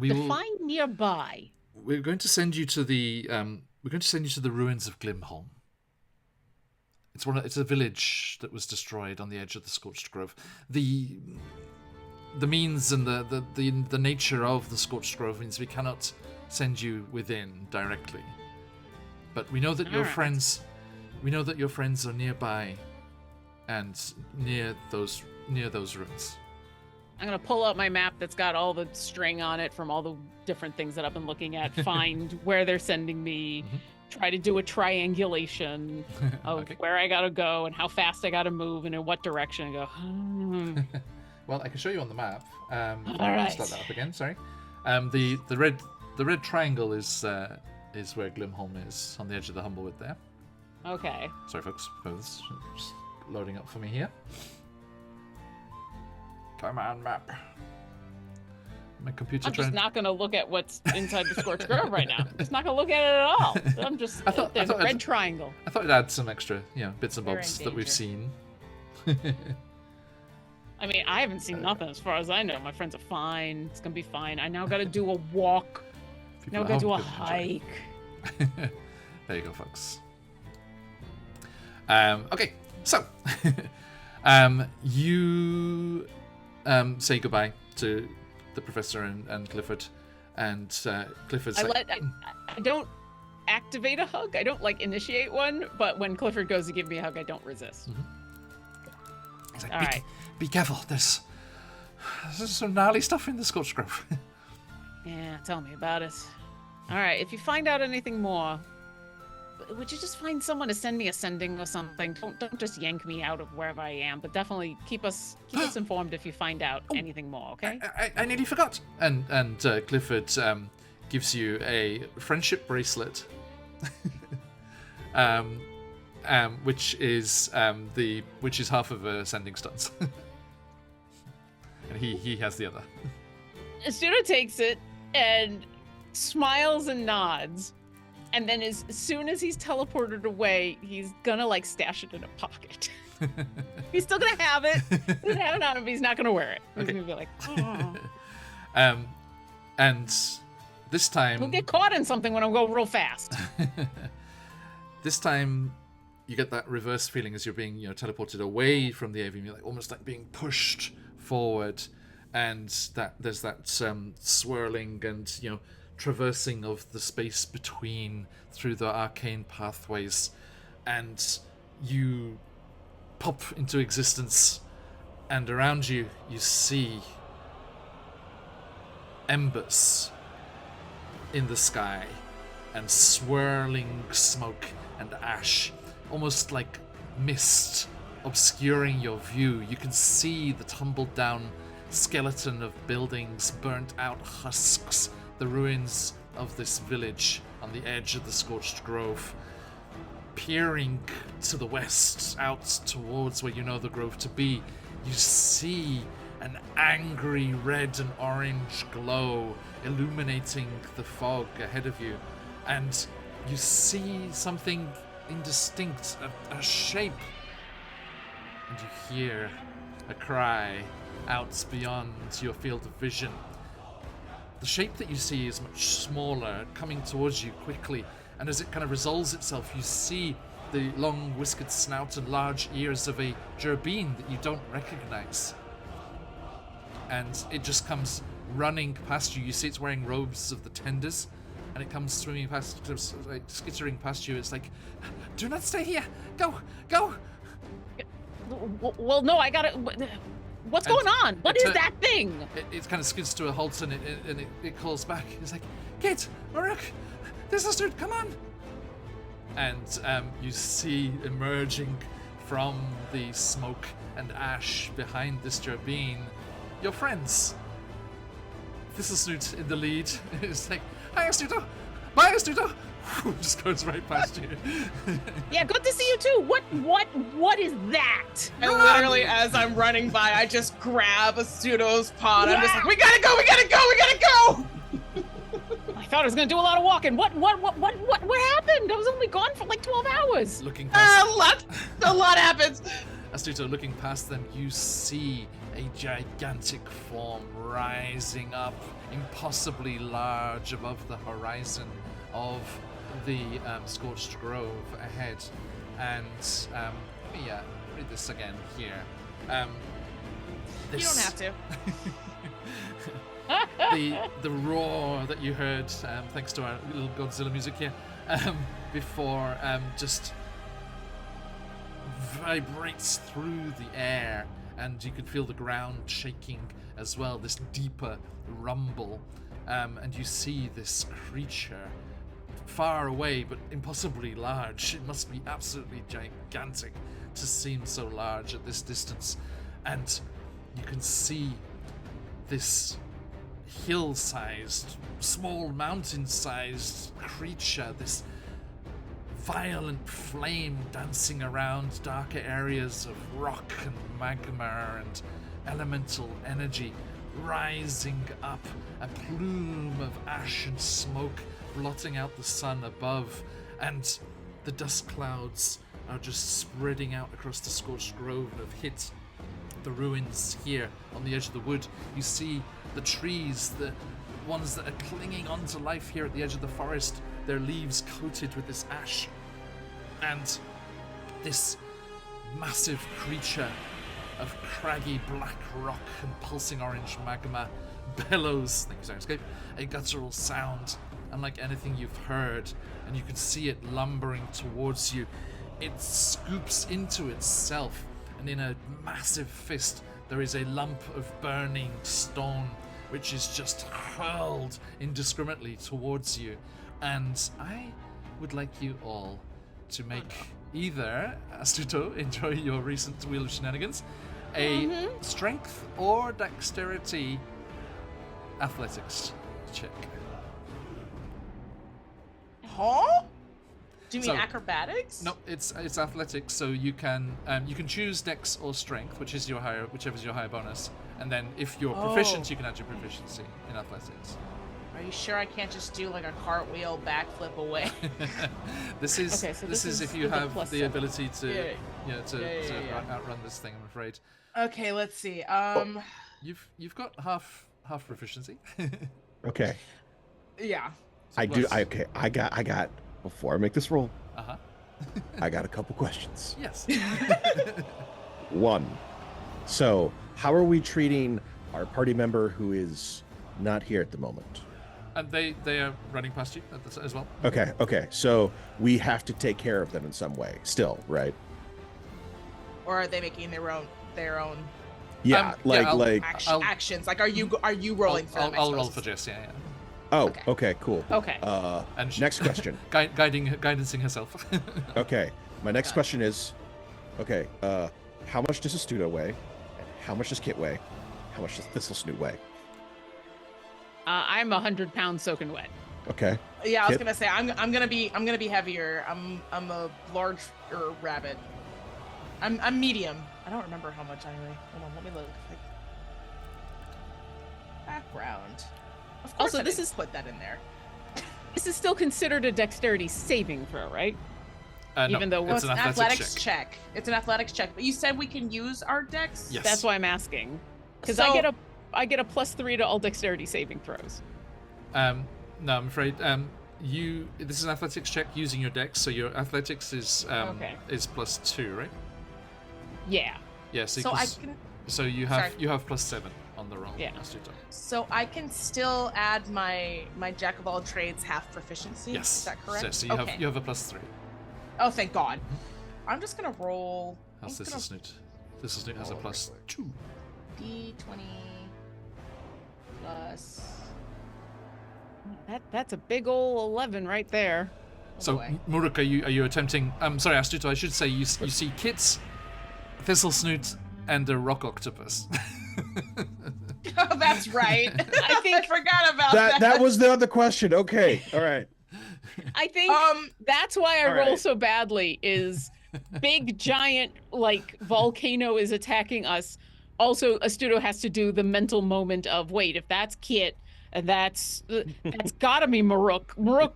Define nearby. We're going to send you to the ruins of Glimholm. It's a village that was destroyed on the edge of the Scorched Grove. The means and the nature of the Scorched Grove means we cannot send you within directly. But we know that your friends are nearby and near those ruins. I'm gonna pull out my map that's got all the string on it from all the different things that I've been looking at, find where they're sending me, try to do a triangulation of Okay. where I gotta go and how fast I gotta move and in what direction I go. Well, I can show you on the map. All I'll right. start that up again. Sorry. The red triangle is where Glimholm is, on the edge of the Humblewood there. Okay. Sorry, folks. It's just loading up for me here. Come on, map. My computer. I'm just not gonna look at what's inside the Scorched Grove right now. I'm just not gonna look at it at all. I'm just there's a red triangle. I thought I'd add some extra, bits and They're bobs in that we've danger. seen. I mean, I haven't seen nothing as far as I know. My friends are fine. It's gonna be fine. I now gotta do a walk. People Now at gotta do a home could enjoy. hike. There you go, folks. Okay, so you say goodbye to the professor and Clifford, and Clifford's like, I don't activate a hug. I don't initiate one, but when Clifford goes to give me a hug, I don't resist. he's like, All right. be careful. There's some gnarly stuff in the Scorched Grove. Yeah, tell me about it. All right, if you find out anything more, would you just find someone to send me a sending or something? Don't just yank me out of wherever I am, but definitely keep us informed if you find out anything more, okay? I nearly forgot. And Clifford gives you a friendship bracelet, which is half of a sending stunts, and he has the other. Studo takes it and smiles and nods, and then as soon as he's teleported away, he's gonna stash it in a pocket. He's still gonna have it. He's gonna have it on him, but he's not gonna wear it. He's Okay. gonna be like, oh. And this time, He'll get caught in something when I go real fast. this time, you get that reverse feeling as you're being, teleported away from the avium. You're almost like being pushed forward, and that there's that swirling and traversing of the space between through the arcane pathways, and you pop into existence, and around you see embers in the sky and swirling smoke and ash, almost like mist obscuring your view. You can see the tumbled down skeleton of buildings, burnt out husks, the ruins of this village on the edge of the Scorched Grove. Peering to the west, out towards where you know the grove to be, you see an angry red and orange glow illuminating the fog ahead of you, and you see something indistinct, a shape, and you hear a cry out beyond your field of vision. The shape that you see is much smaller, coming towards you quickly, and as it kind of resolves itself, you see the long whiskered snout and large ears of a gerbine that you don't recognize. And it just comes running past you. You see it's wearing robes of the tenders, and it comes swimming past, just, skittering past you. It's like, do not stay here. Go. Well, no, I gotta. What's And going on? What it's is that thing? It kind of skids to a halt, and it calls back. It's like, Kate, Maruk, this is dude, come on. And you see emerging from the smoke and ash behind this gerbine your friends, Thistlesnoot in the lead. It's like, hi, Astuto! Bye, Astuto! Just goes right past you. Yeah, good to see you too. What is that? And literally, as I'm running by, I just grab a pseudo's pod. I'm just like, we gotta go! I thought I was gonna do a lot of walking. What happened? I was only gone for like 12 hours. Looking past A lot happens. Astuto, looking past them, you see a gigantic form rising up, impossibly large above the horizon of the Scorched Grove ahead. And let me read this again here. You don't have to. The roar that you heard, thanks to our little Godzilla music here, before just vibrates through the air, and you can feel the ground shaking as well, this deeper rumble, and you see this creature far away but impossibly large. It must be absolutely gigantic to seem so large at this distance, and you can see this hill-sized, small mountain-sized creature, this violent flame dancing around darker areas of rock and magma and elemental energy, rising up, a plume of ash and smoke blotting out the sun above, and the dust clouds are just spreading out across the Scorched Grove and have hit the ruins here on the edge of the wood. You see the trees, the ones that are clinging onto life here at the edge of the forest, their leaves coated with this ash. And this massive creature of craggy black rock and pulsing orange magma bellows, thank you, Soundscape, a guttural sound unlike anything you've heard, and you can see it lumbering towards you. It scoops into itself, and in a massive fist there is a lump of burning stone which is just hurled indiscriminately towards you. And I would like you all to make either, Astuto, enjoy your recent Wheel of Shenanigans, a strength or dexterity athletics check. Huh? Do you mean So- acrobatics? No, it's athletics, so you can choose dex or strength, whichever's your higher bonus, and then if you're proficient, you can add your proficiency in athletics. Are you sure I can't just do like a cartwheel backflip away? This is Okay, so this this is is if you with the have plus the 7. ability to Yeah. outrun this thing. I'm afraid Okay, let's see. you've got half proficiency. Okay. Yeah. I got. Before I make this roll, Uh-huh. I got a couple questions. Yes. One. So, how are we treating our party member who is not here at the moment? And they are running past you as well. Okay. So we have to take care of them in some way. Still, right? Or are they making their own Yeah. I'll- actions? Like, are you rolling for them? I I'll roll suppose? for Jess. Yeah. Oh. Okay. Okay. Cool. Okay. And she- Next question. Guidancing herself. Okay. My next question is, okay. How much does Astuto weigh? How much does Kit weigh? How much does Thistlesnoot weigh? I'm 100 pounds soaking wet. Okay. Yeah, I was Kit? gonna say I'm gonna be heavier. I'm a larger rabbit. I'm medium. I don't remember how much I weigh. Hold on, let me look. Background. Of course, Also, I this didn't is- put that in there. This is still considered a dexterity saving throw, right? No, Even though Well, it's it's an an athletics athletics check. It's an athletics check. But you said we can use our dex. Yes. That's why I'm asking. Because So- I get a +3 to all dexterity saving throws. No, I'm afraid. This is an athletics check using your dex, so your athletics is Okay. is +2, right? Yeah. Yeah. So you have Sorry. you have +7 on the roll. Yeah. Astuto. So I can still add my jack of all trades half proficiency. Yes. Is that correct? So you okay. have a +3. Oh, thank God. I'm just gonna roll. How's I'm this gonna Snoot? This Snoot has a roll +2. D20 plus. That's a big ol' 11 right there. So away. Muruk, are you attempting? Sorry, Astuto. I should say you see Kits, Thistlesnoot, and a rock octopus. Oh, that's right. I think I forgot about That was the other question. Okay, all right. I think that's why I all roll right. so badly is big giant like volcano is attacking us. Also, Astuto has to do the mental moment of wait, if that's Kit and that's gotta be Maruk.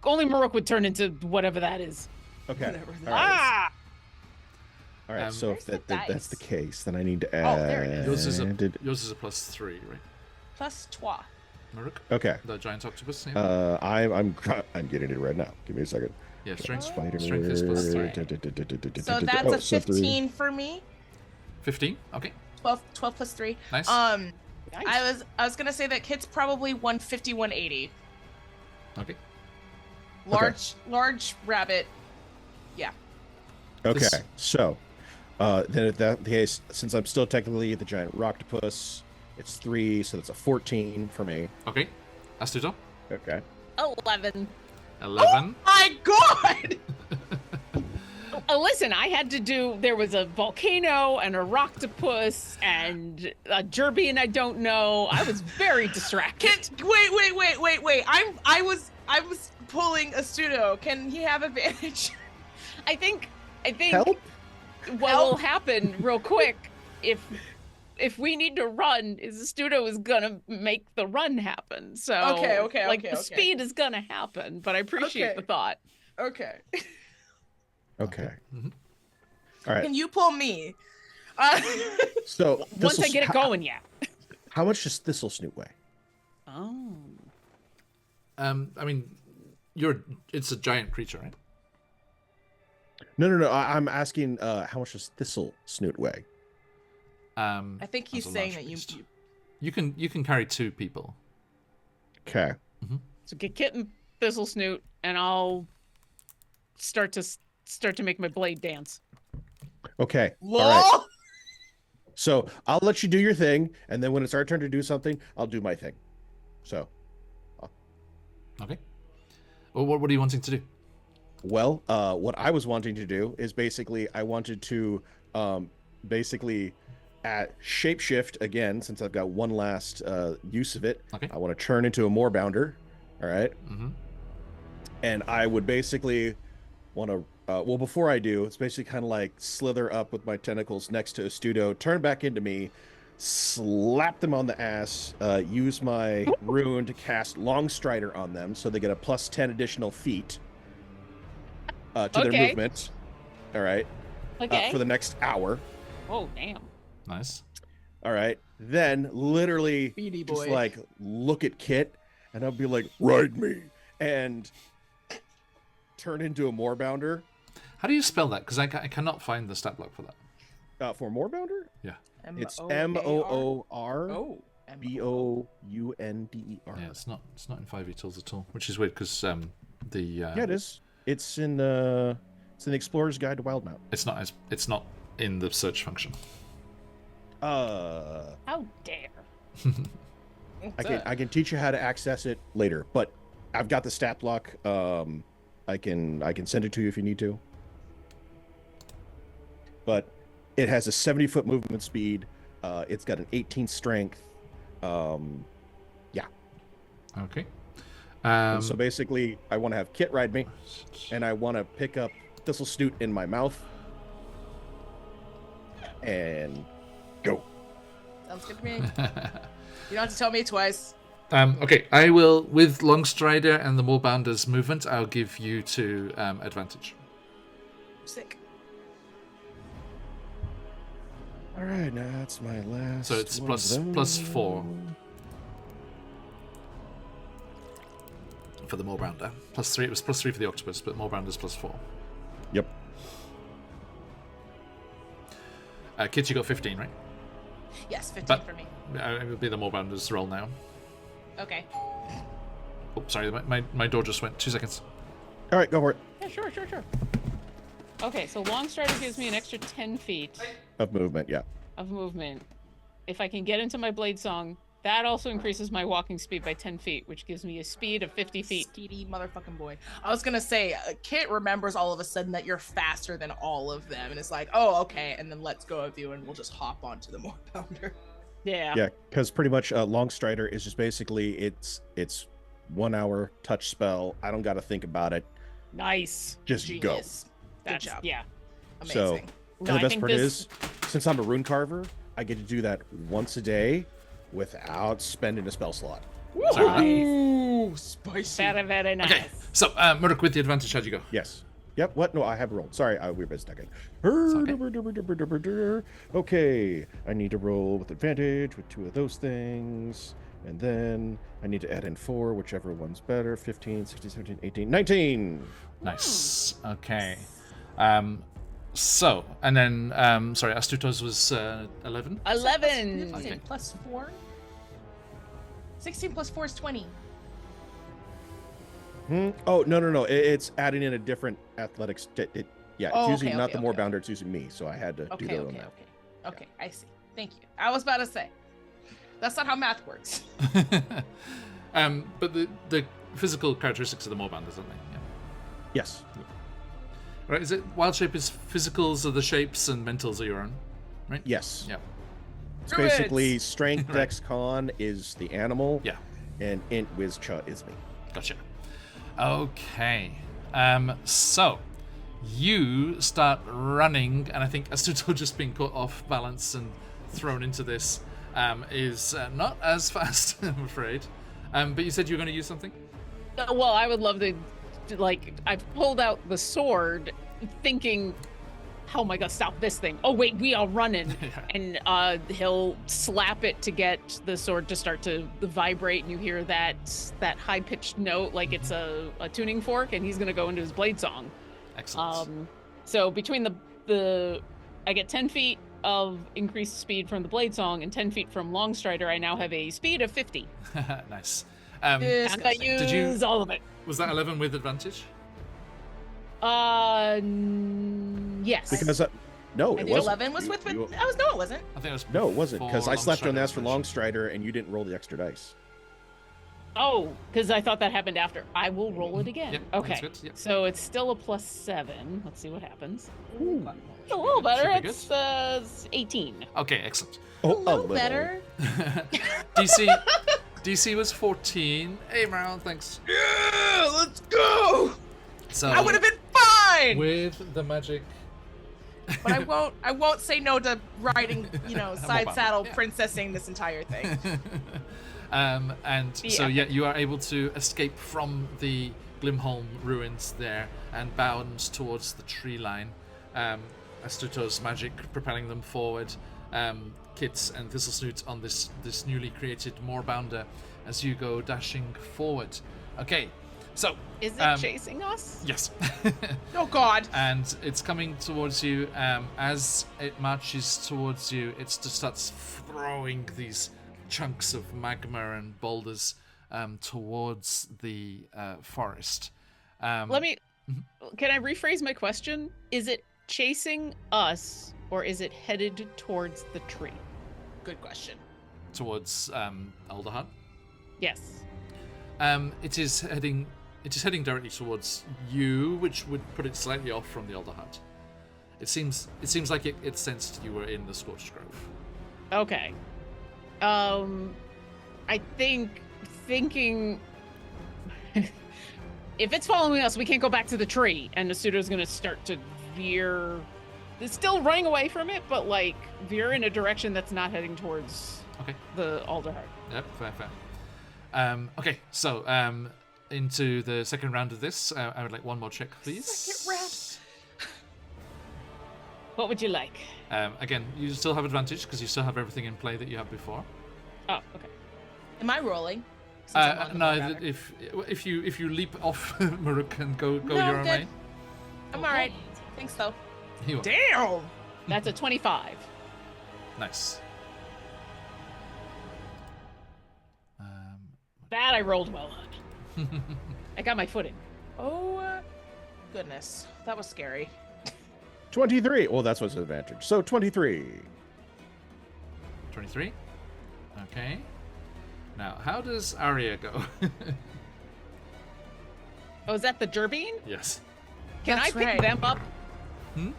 Only Maruk would turn into whatever that is. Okay. Whatever that All right. Ah, All right. So if Where's the that's the dice? case, then I need to Oh, add. there it is. Yours is a +3, right? Plus trois. Maruk? Okay. The giant octopus. Yeah. I'm getting it right now. Give me a second. Yeah. Strength. Spider. Strength is +3. So that's a 15 for me. 15. Okay. 12 plus 3. Nice. nice. I was gonna say that Kit's probably 150, 180. Okay. Large rabbit. Yeah. Okay. This- So, then if that the case, since I'm still technically the giant octopus, it's 3, so that's a 14 for me. Okay. Astuto. Okay. 11. 11. My God! Listen, I had to do. There was a volcano and a rocktopus and a Jerbian I don't know. I was very distracted. Wait. I was pulling a pseudo. Can he have advantage? I think Help. what will happen real quick if we need to run is Astuto is gonna make the run happen. So the speed is gonna happen, but I appreciate the thought. Okay. Okay. Mm-hmm. All right. Can you pull me? So Once I get it going, yeah. How much does Thistle Snoot weigh? Oh. I mean, it's a giant creature, right? No. I'm asking how much does Thistle Snoot weigh? I think he's As a saying large that beast. You can carry 2 people. Okay. So get Kit and Thistle Snoot, and I'll start to make my blade dance. Okay. Lol. All right. So I'll let you do your thing, and then when it's our turn to do something, I'll do my thing. So. Okay. Well, what are you wanting to do? Well, what I was wanting to do is basically I wanted to shapeshift again, since I've got one last use of it. Okay. I want to turn into a moorbounder. All right. Mm-hmm. And I would basically want to before I do, it's basically kind of like slither up with my tentacles next to Astuto, turn back into me, slap them on the ass, use my rune to cast Long Strider on them so they get a +10 additional feet to their movement. All right. Okay. For the next hour. Oh, damn. Nice. All right. Then literally Beady just boy. like look at Kit and I'll be like, ride me, and turn into a moorbounder. How do you spell that? Because I cannot find the stat block for that. For moorbounder? Yeah. It's M-O-O-R? Moounder. Yeah, it's not in 5e tools at all, which is weird because the Yeah, it is. It's in the Explorer's Guide to Wildmount. it's not in the search function. How dare. I can teach you how to access it later, but I've got the stat block. I can send it to you if you need to. But it has a 70-foot movement speed. It's got an 18 strength. Yeah. Okay. And so basically, I want to have Kit ride me, and I want to pick up Thistle Snoot in my mouth and go. Sounds good to me. You don't have to tell me twice. Okay, I will, with Longstrider and the Moorbounder's movement, I'll give you 2 advantage. Sick. All right, now that's my last. So it's one plus of plus those. 4 for the Moorbounder. +3. It was +3 for the octopus, but Moorbounder's +4. Yep. Kit, you got 15, right? Yes, 15 But- for me. It will be the Moorbounder's roll now. Okay. Oh, sorry, my door just went. 2 seconds. All right, go for it. Yeah, sure. Okay, so Long Strider gives me an extra 10 feet Of movement, yeah. of movement. If I can get into my Blade Song, that also increases my walking speed by 10 feet, which gives me a speed of 50 feet. Skeety motherfucking boy. I was gonna say, Kit remembers all of a sudden that you're faster than all of them, and it's like, oh, okay, and then let's go of you, and we'll just hop onto the moorbounder. Yeah. Yeah, because pretty much Long Strider is just basically it's 1 hour touch spell. I don't got to think about it. Nice. Just Genius. Good That's, job. yeah. So, Amazing. And No, the I best think part this- is, since I'm a rune carver, I get to do that once a day without spending a spell slot. Ooh, spicy. Very, very nice. Okay, so Murdoch, with the advantage, how'd you go? Yes. Yep. What? No, I have rolled. Sorry, we were busy talking. Okay, I need to roll with advantage with 2 of those things. And then I need to add in 4, whichever one's better. 15, 16, 17, 18, 19. Nice. Okay. So, and then, sorry, Astutos was 11? 11. Okay. Plus 4? 16 plus 4 is 20. Oh, no. It's adding in a different athletics. It's Oh, using okay, not okay, the more okay. bounder, it's using me. So I had to do Okay, that on okay, that. okay. Okay, I see. Thank you. I was about to say. That's not how math works. But the physical characteristics of the moorbanders, aren't they? Yeah. Yes. Right, is it wild shape is physicals are the shapes and mentals are your own, right? Yes. Yeah. It's Druids! basically strength, Right. dex, con is the animal. Yeah. And int, whiz, cha is me. Gotcha. Okay. So you start running, and I think Astuto just being caught off balance and thrown into this is not as fast, I'm afraid. But you said you were going to use something? Well, I would love to, like, I've pulled out the sword thinking, how am I going to stop this thing? Oh, wait, we are running. Yeah. And he'll slap it to get the sword to start to vibrate, and you hear that high-pitched note like it's a tuning fork, and he's going to go into his blade song. Excellent. So between the I get 10 feet of increased speed from the blade song and 10 feet from Long Strider, I now have a speed of 50. Nice. And I Disgusting. use Did you- all of it. Was that 11 with advantage? Yes. Because no, I it think wasn't. 11 was with. You- No, it wasn't. I think it was. No, it wasn't, because I before slapped you on the Long ass for Strider's Long version. Strider and you didn't roll the extra dice. Oh, because I thought that happened after. I will roll it again. Yep, Okay. that's good, yep. So it's still a plus 7. Let's see what happens. Ooh. A little better. Should be It's 18. Okay, excellent. Oh, A little better. DC was 14. Hey, Marilyn, thanks. Yeah, let's go. So I would have been fine. with the magic. But I won't say no to riding, side Mobile. saddle Yeah. princessing this entire thing. And so Yeah. you are able to escape from the Glimholm ruins there and bound towards the tree line. Astuto's magic propelling them forward. Kits and Thistlesnoot on this newly created moorbounder as you go dashing forward. Okay, so Is it chasing us? yes. Oh God. And it's coming towards you. As it marches towards you, it just starts throwing these chunks of magma and boulders towards the forest. Let me. Can I rephrase my question? Is it chasing us, or is it headed towards the tree? Good question. Towards Alderhut. Yes. It is heading directly towards you, which would put it slightly off from the Alderhut. It seems like it sensed you were in the Scorched Grove. Okay. I thinking if it's following us, we can't go back to the tree, and Nasuto's gonna start to veer. It's still running away from it, but like veer in a direction that's not heading towards Okay. the Alderheart. Yep, fair. Okay, so into the second round of this, I would like one more check, please. Second round. What would you like? Again, you still have advantage because you still have everything in play that you had before. Oh, okay. Am I rolling? Since I'm on the No, moorbounder? if you leap off Maruk and go No, your I'm own good. way, I'm all right. Thanks though. you are. Damn. That's a 25. Nice. That I rolled well on. I got my footing. Oh, goodness, that was scary. 23. Well, that's what's advantage. So 23. 23. Okay. Now, how does Arya go? Oh, is that the Gerbine? Yes. Can That's I pick right. them up? Hmm?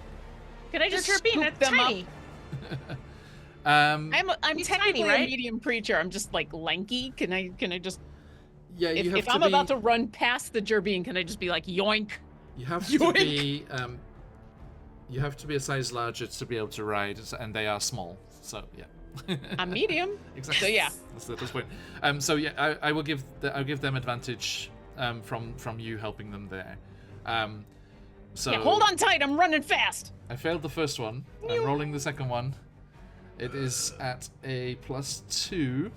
Can I just They're scoop being them tiny. Um, I'm He's technically tiny, right? a medium creature. I'm just like lanky. Can I just yeah, you have if to I'm be, about to run past the Gerbine, can I just be like yoink? You have to Yoink. be. You have to be a size larger to be able to ride, and they are small. So yeah. I'm medium. Exactly. So yeah. That's the point. So yeah, I'll give them advantage from you helping them there. So Yeah, hold on tight. I'm running fast. I failed the first one. I'm rolling the second one. It is at a +2,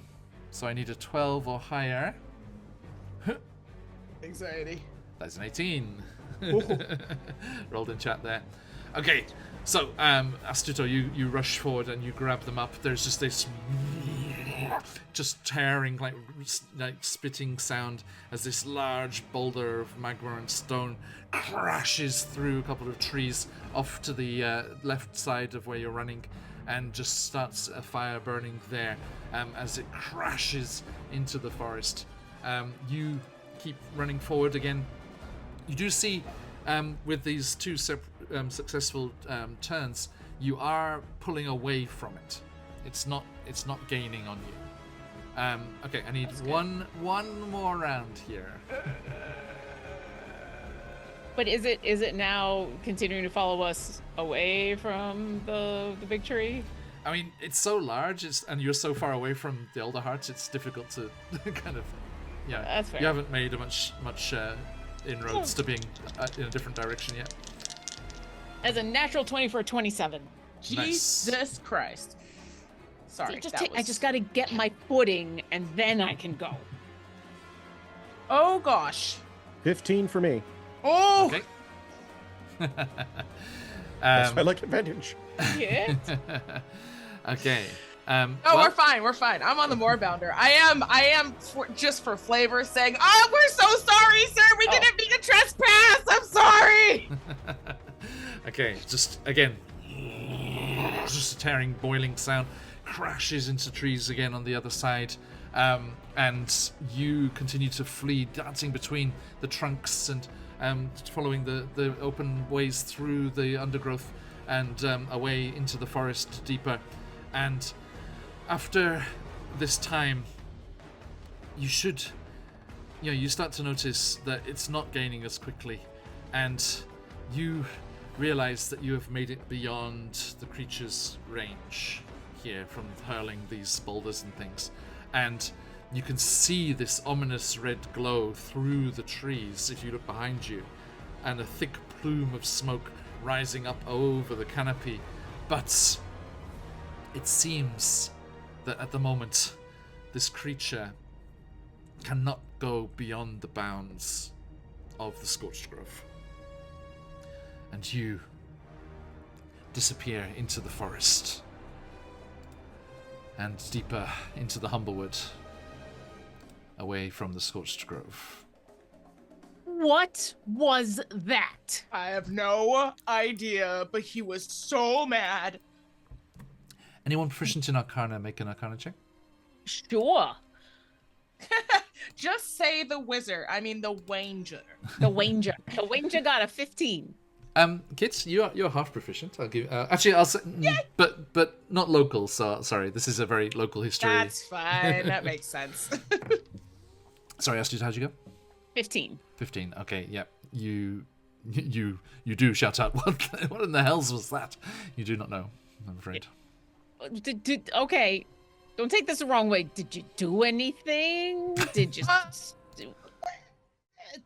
so I need a 12 or higher. Anxiety. That's an 18. Rolled in chat there. Okay, so Astuto, you rush forward and you grab them up. There's just this just tearing, like spitting sound as this large boulder of magma and stone crashes through a couple of trees off to the left side of where you're running, and just starts a fire burning there as it crashes into the forest. You keep running forward again. You do see, with these two successful turns, you are pulling away from it. It's not gaining on you. Okay, I need one more round here. But is it now continuing to follow us away from the big tree? I mean, it's so large, and you're so far away from the Elder Hearts, it's difficult to kind of, yeah. That's fair. You haven't made a much inroads to being in a different direction yet. As a natural 20 for a 27. Jesus Christ. Sorry. I just got to get my footing, and then I can go. Oh gosh. 15 for me. Oh. Okay. That's my luck advantage. Yeah. Okay. Oh, well, we're fine. I'm on the Moorbounder. I am just for flavor saying, oh, we're so sorry, sir. We didn't mean to trespass. I'm sorry. Okay, just again, just a tearing, boiling sound crashes into trees again on the other side, and you continue to flee, dancing between the trunks and following the open ways through the undergrowth and away into the forest deeper. And after this time, you start to notice that it's not gaining as quickly, and you realize that you have made it beyond the creature's range here from hurling these boulders and things, and you can see this ominous red glow through the trees if you look behind you, and a thick plume of smoke rising up over the canopy. But it seems that at the moment this creature cannot go beyond the bounds of the Scorched Grove, and you disappear into the forest and deeper into the Humblewood, away from the Scorched Grove. What was that? I have no idea, but he was so mad. Anyone proficient in Arcana, make an Arcana check. Sure. Just say the wizard. I mean the wanger. The Wanger. The Wanger got a 15. Kids, you're half proficient. I'll give. Actually, I'll say, but not local. So sorry, this is a very local history. That's fine. That makes sense. Sorry, Astrid, how'd you go? 15. 15. Okay, yeah. You do shout out. What in the hells was that? You do not know, I'm afraid. Okay, don't take this the wrong way. Did you do anything? Did you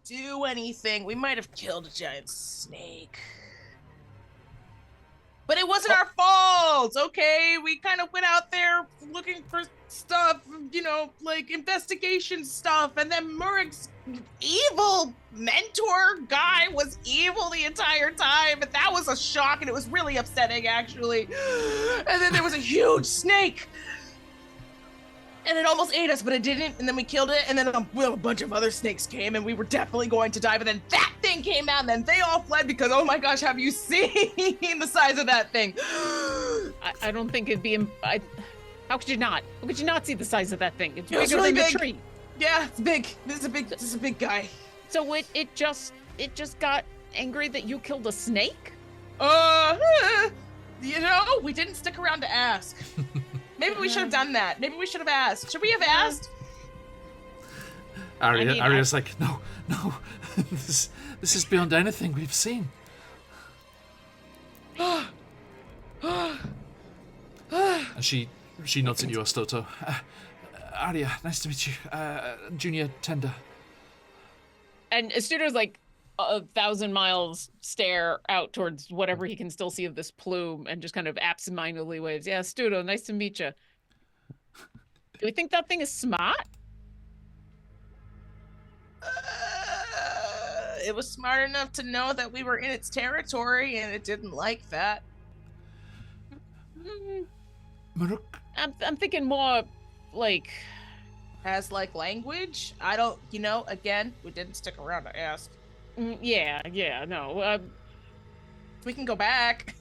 do anything? We might have killed a giant snake. But it wasn't our fault, okay? We kind of went out there looking for stuff, like investigation stuff, and then Murray's evil mentor guy was evil the entire time, and that was a shock, and it was really upsetting, actually. And then there was a huge snake, and it almost ate us, but it didn't, and then we killed it, and then a bunch of other snakes came, and we were definitely going to die, but then that thing came out, and then they all fled because, oh my gosh, have you seen the size of that thing? I don't think it'd be... How could you not? How could you not see the size of that thing? It's It was bigger really than big. the tree. Yeah, it's big. This is a big guy. So it just got angry that you killed a snake? We didn't stick around to ask. Maybe we should have done that. Maybe we should have asked. Should we have asked? Arya's like, no, this is beyond anything we've seen. And she nods at you, Astoto. Arya, nice to meet you. Junior Tender. And Astuto's like 1,000 miles stare out towards whatever he can still see of this plume and just kind of absentmindedly waves. Yeah, Astuto, nice to meet you. Do we think that thing is smart? It was smart enough to know that we were in its territory, and it didn't like that. Maruk? I'm thinking more like... Has like language? I don't, again, we didn't stick around to ask. Yeah, no. We can go back.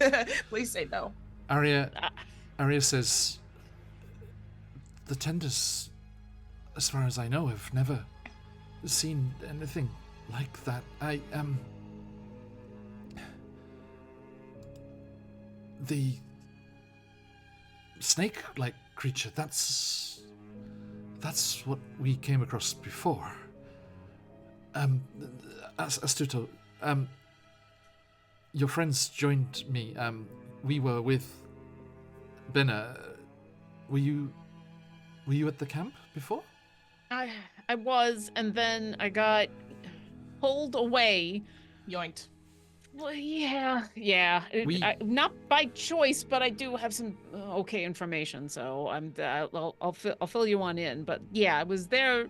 Please say no. Arya says, the Tenders, as far as I know, have never seen anything like that. The snake-like creature, that's what we came across before. Astuto, your friends joined me. We were with Benna. Were you at the camp before? I was, and then I got pulled away. Yoinked. Well, yeah. Not by choice, but I do have some okay information, so I'll fill you on in. But yeah, I was there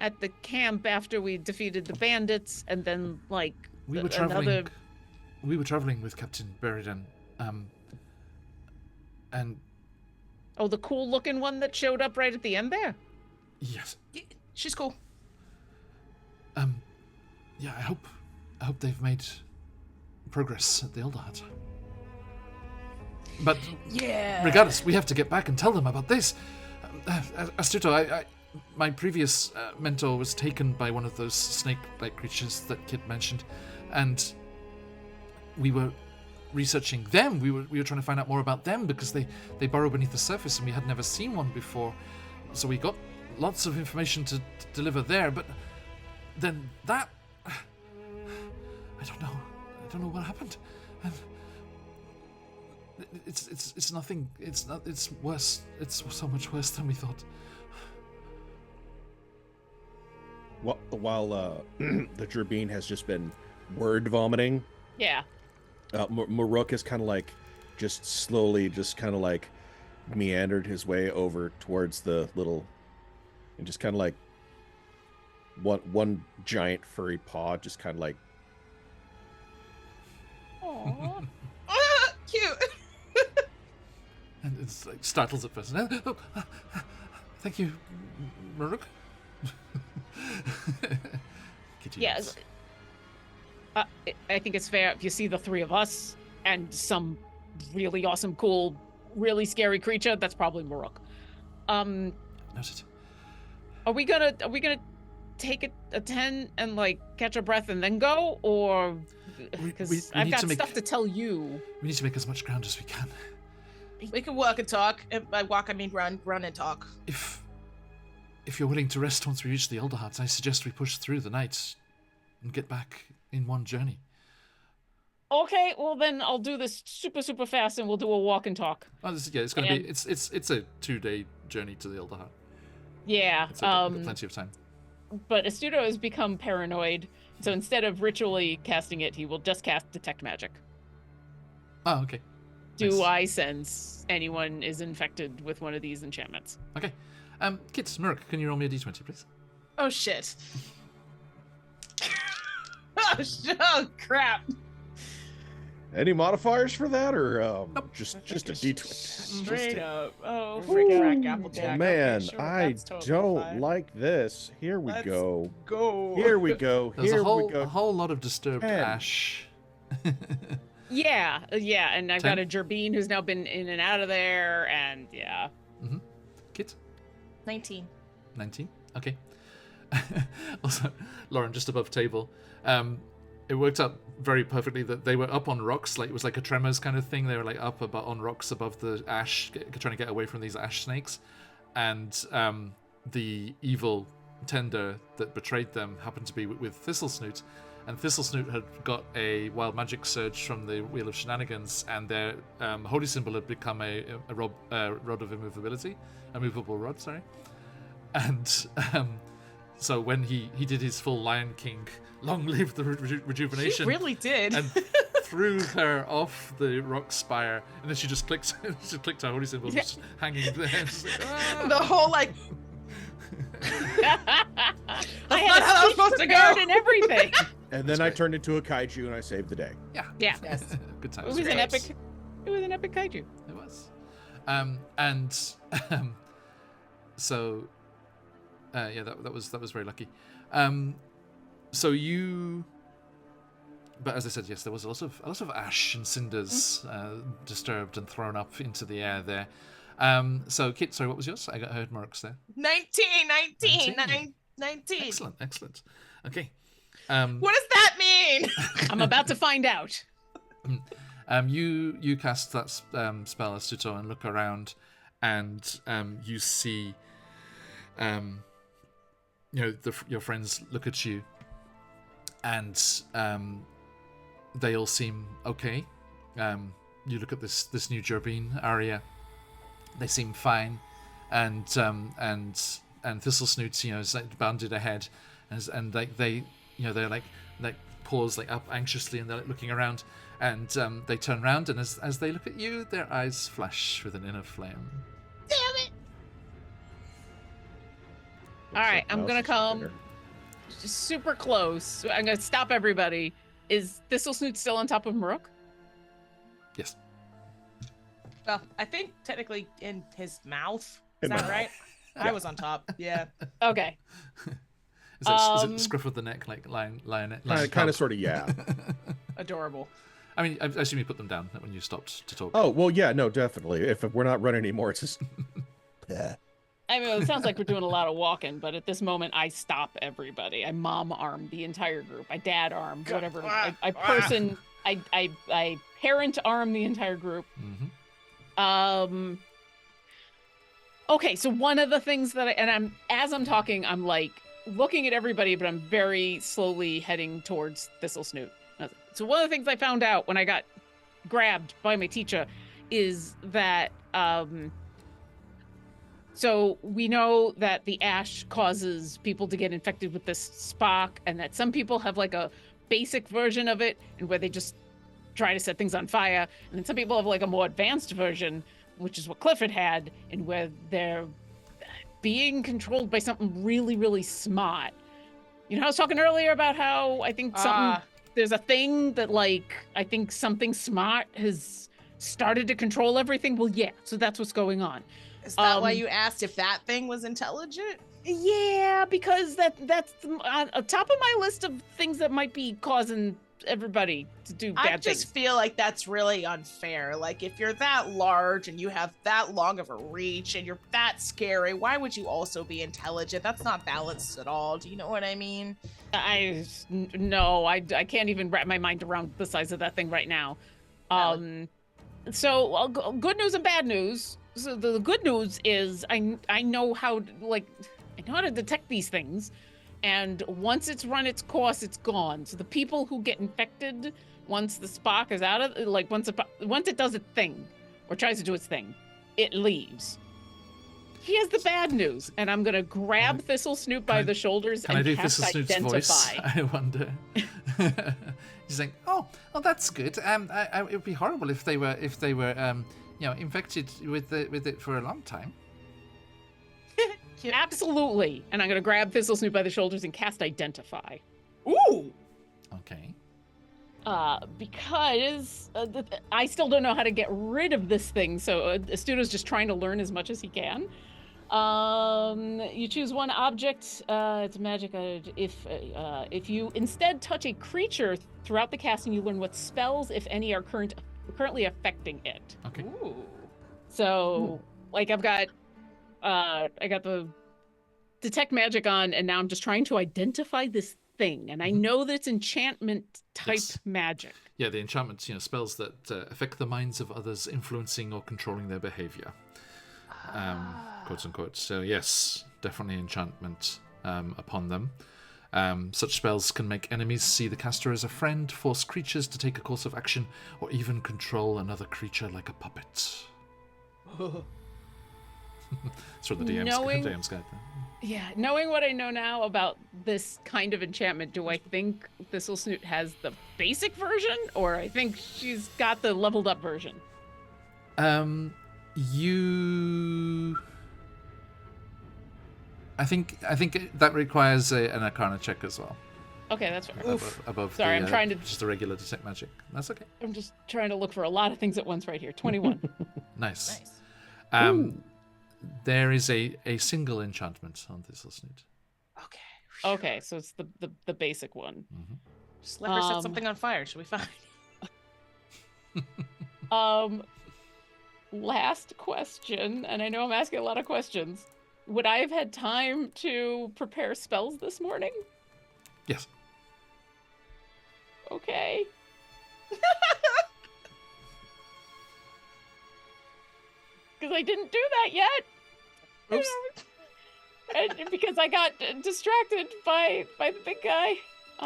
at the camp after we defeated the bandits, and then we were traveling with Captain Beridan, and the cool-looking one that showed up right at the end there. Yes. Yeah, she's cool. Yeah, I hope they've made progress at the Elder Hut. But yeah, regardless, we have to get back and tell them about this. Astuto, my previous mentor was taken by one of those snake-like creatures that Kit mentioned, and we were researching them. We were trying to find out more about them because they burrow beneath the surface, and we had never seen one before. So we got lots of information to deliver there. But then that, I don't know what happened. And it's nothing. It's worse. It's so much worse than we thought. While the Gerbine has just been word vomiting. Yeah. Maruk is kind of just slowly, meandered his way over towards the little, and just kind of one giant furry paw, just kind of Aww. Cute. And it's startles at first. Thank you, Maruk. Yes. I think it's fair if you see the three of us and some really awesome, cool, really scary creature. That's probably Maruk. Noted. Are we gonna take a 10 and catch our breath and then go, or because I've got stuff to tell you? We need to make as much ground as we can. We can walk and talk. And by walk, I mean run and talk. If you're willing to rest once we reach the Elder Hut, I suggest we push through the night and get back in one journey. Okay, well then I'll do this super fast, and we'll do a walk and talk. Oh, it's going to be it's a 2-day journey to the Elder Hut. Yeah. We've got plenty of time. But Astuto has become paranoid, so instead of ritually casting it, he will just cast Detect Magic. Oh, okay. Do Nice. I sense anyone is infected with one of these enchantments? Okay. Kit, Merc, can you roll me a d20, please? Oh shit. Oh crap. Any modifiers for that, or just a D20? Straight up. Oh, Ooh, freaking Applejack. man, Okay, sure, I that's totally don't fine. like this. Here we Let's go. Go. Here we go. There's Here a we go. whole lot of disturbed 10. ash. Yeah, and I've 10? got a Gerbine who's now been in and out of there, and yeah. Mm-hmm. Kit? 19. 19? Okay. Also, Lauren, just above table. it worked out very perfectly that they were up on rocks, like it was like a Tremors kind of thing. They were like up about on rocks above the ash, trying to get away from these ash snakes, and the evil tender that betrayed them happened to be with Thistlesnoot, and Thistlesnoot had got a wild magic surge from the Wheel of Shenanigans, and their holy symbol had become a rod of immovability, a movable rod, sorry. And so when he did his full Lion King, long live the rejuvenation, She really did. and threw her off the rock spire, and then she just clicked her holy symbol, just hanging there. Just like, ah! The whole like. I not had how that was a supposed to speech go. prepared and everything. And then I turned into a kaiju and I saved the day. Yeah, Yeah, Yes. good it times. was an great. epic. It was an epic kaiju. It was. So yeah, that was very lucky. So you, but as I said, yes, there was a lot of ash and cinders disturbed and thrown up into the air there. So Kit, sorry, what was yours? I heard Mark's there. 19. Excellent. Okay. What does that mean? I'm about to find out. You cast that spell, Astuto, and look around, and you see, your friends look at you, and they all seem okay. You look at this new Gerbine area; they seem fine, and Thistlesnoot, is like bounded ahead, and they're like pause up anxiously, and they're like looking around, and they turn around, and as they look at you, their eyes flash with an inner flame. Damn it! All right, I'm gonna come super close. I'm gonna stop everybody. Is Thistlesnoot still on top of Maruk? Yes. Well, I think technically in his mouth. In Is my that mouth. right? I was on top. Yeah. Okay. Is it scruff of the neck, like lion Kind cub? of, sort of, yeah. Adorable. I mean, I assume you put them down when you stopped to talk. Oh, well, yeah, no, definitely. If we're not running anymore, it's just... I mean, it sounds like we're doing a lot of walking, but at this moment, I stop everybody. I mom arm the entire group. I dad arm, whatever. I parent arm the entire group. Mm-hmm. Okay, so one of the things that as I'm talking, I'm like looking at everybody, but I'm very slowly heading towards Thistlesnoot. So one of the things I found out when I got grabbed by my teacher is that so we know that the ash causes people to get infected with this spark, and that some people have like a basic version of it, and where they just try to set things on fire, and then some people have like a more advanced version, which is what Clifford had, and where they're being controlled by something really, really smart. You know, I was talking earlier about how I think there's a thing that I think something smart has started to control everything. Well, yeah, so that's what's going on. Is that why you asked if that thing was intelligent? Yeah, because that's on top of my list of things that might be causing everybody to do bad I just feel like that's really unfair. Like, if you're that large and you have that long of a reach and you're that scary, why would you also be intelligent? That's not balanced at all. Do you know what I mean? No, I can't even wrap my mind around the size of that thing right now. So good news and bad news. So the good news is I know how to detect these things. And once it's run its course, it's gone. So the people who get infected, once the spark is out of, once it does its thing, or tries to do its thing, it leaves. Here's the bad news, and I'm gonna grab Thistlesnoot by the shoulders and cast Thistlesnoot's voice? Identify. I wonder. He's like, oh, that's good. It would be horrible if they were, infected with it for a long time. Absolutely. And I'm going to grab Thistlesnoot by the shoulders and cast Identify. Ooh! Okay. Because I still don't know how to get rid of this thing, so Astuto's just trying to learn as much as he can. You choose one object. It's magic. If you instead touch a creature throughout the casting, you learn what spells, if any, are currently affecting it. Okay. Ooh. So, I got the detect magic on, and now I'm just trying to identify this thing, and I know that it's enchantment type Yes. magic. Yeah, the enchantments, spells that affect the minds of others, influencing or controlling their behavior. Quote unquote. So yes, definitely enchantment upon them. Such spells can make enemies see the caster as a friend, force creatures to take a course of action, or even control another creature like a puppet. That's from the DM's guide. Yeah, knowing what I know now about this kind of enchantment, do I think Thistlesnoot has the basic version, or I think she's got the leveled up version? I think that requires an Arcana check as well. Okay, that's fair. Above Sorry, the, I'm trying to. just a regular detect magic. That's okay. I'm just trying to look for a lot of things at once right here. 21. Nice. Nice. There is a single enchantment on Thistlesnoot. Okay. Okay, so it's the basic one. Just let her set something on fire. She'll be fine. Last question, and I know I'm asking a lot of questions. Would I have had time to prepare spells this morning? Yes. Okay. Because I didn't do that yet. Oops. And because I got distracted by the big guy.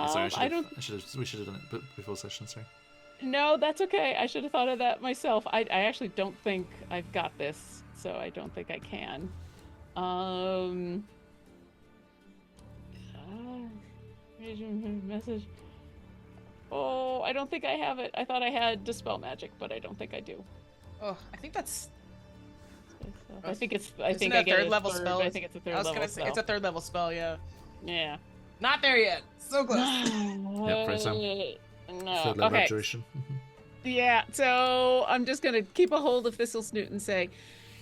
Sorry, we should have done it before session. Sorry. No, that's okay. I should have thought of that myself. I actually don't think I've got this, so I don't think I can. Message. Oh, I don't think I have it. I thought I had Dispel Magic, but I don't think I do. Oh, I think that's. I think it's. I Isn't think that I get third level third, spell? I think it's a third I was level gonna say spell. it's a third level spell. Yeah. Yeah. Not there yet. So close. Yeah, praise Sam. No. Third level Okay. abjuration. Yeah, so I'm just gonna keep a hold of Thistlesnoot and say,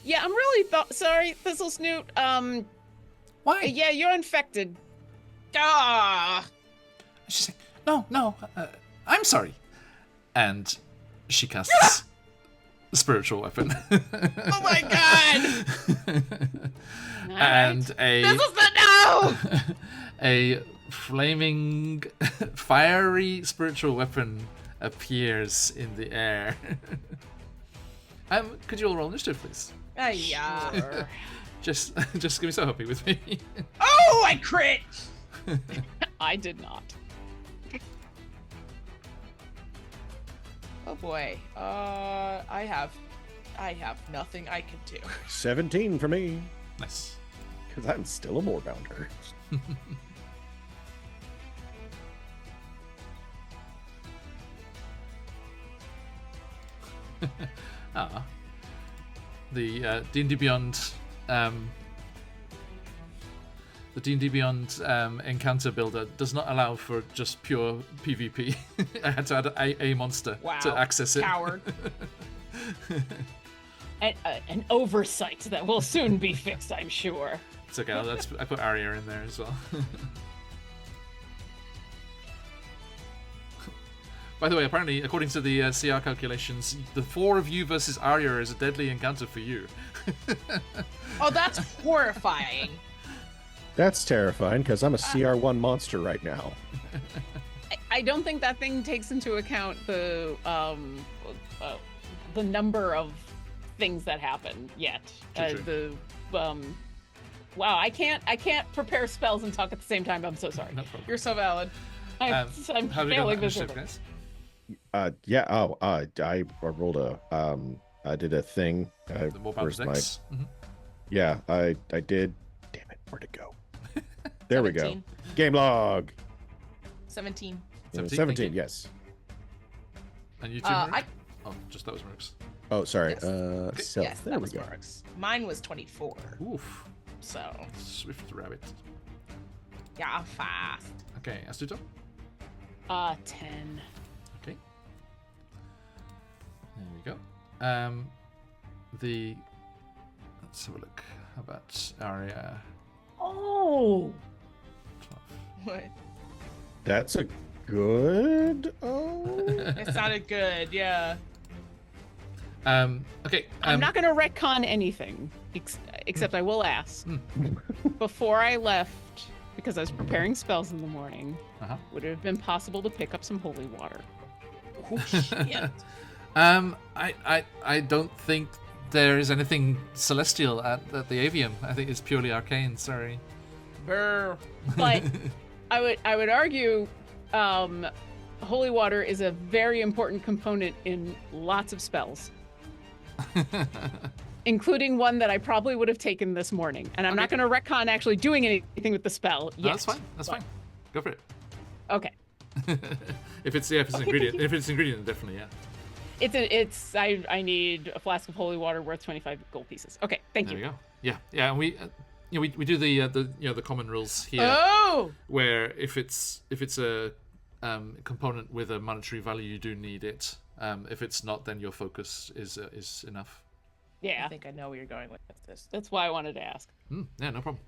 yeah, I'm really sorry, Thistlesnoot. Why? Yeah, you're infected. Ah. She's like, no, I'm sorry. And she casts spiritual weapon. Oh my god! And This is the no! a flaming, fiery spiritual weapon appears in the air. Could you all roll initiative, please? Yeah. Just give me so happy with me. Oh, I crit! I did not. Oh boy. I have nothing I can do. 17 for me, Nice. because I'm still a moorbounder. The D&D Beyond, the D&D Beyond encounter builder does not allow for just pure PvP. I had to add a monster Wow. to access it. Coward. An oversight that will soon be fixed, I'm sure. It's okay. I put Arya in there as well. By the way, apparently, according to the CR calculations, the 4 of you versus Arya is a deadly encounter for you. Oh, that's horrifying. That's terrifying, because I'm a CR1 monster right now. I don't think that thing takes into account the number of things that happen yet. True. Wow, I can't prepare spells and talk at the same time. I'm so sorry. No problem. You're so valid. I'm How do we go failing about initiative, miserably. guys? I rolled a, I did a thing. The more where's my, Dex. yeah, I did. Damn it, where'd it go? There we go. 17. Game log. 17. 17, 17, thank you. yes. And you two, I Oh, just that was Mercs. Oh, sorry. Yes. Self. Yes, there that we was go. Mark's. Mine was 24. Oof. So, Swift rabbit. yeah, fast. Okay, Astuto. 10. Okay. There we go. Let's have a look. How about Arya? Oh! 12. What? That's a good. Oh. It sounded good, yeah. Okay. I'm not going to retcon anything, except I will ask. Before I left, because I was preparing spells in the morning, Uh-huh. would it have been possible to pick up some holy water? Oh, shit. I don't think there is anything celestial at the avium. I think it's purely arcane. Sorry. Brr. But I would argue holy water is a very important component in lots of spells. Including one that I probably would have taken this morning. And I'm not going to retcon actually doing anything with the spell yet. No, that's fine. That's fine. Go for it. Okay. If it's an ingredient, if it's ingredient, definitely I need a flask of holy water worth 25 gold pieces. Okay, thank There you. we go. Yeah, and we do the common rules here, Oh! where if it's a component with a monetary value, you do need it. If it's not, then your focus is enough. Yeah, I think I know where you're going with this. that's why I wanted to ask. Yeah, no problem.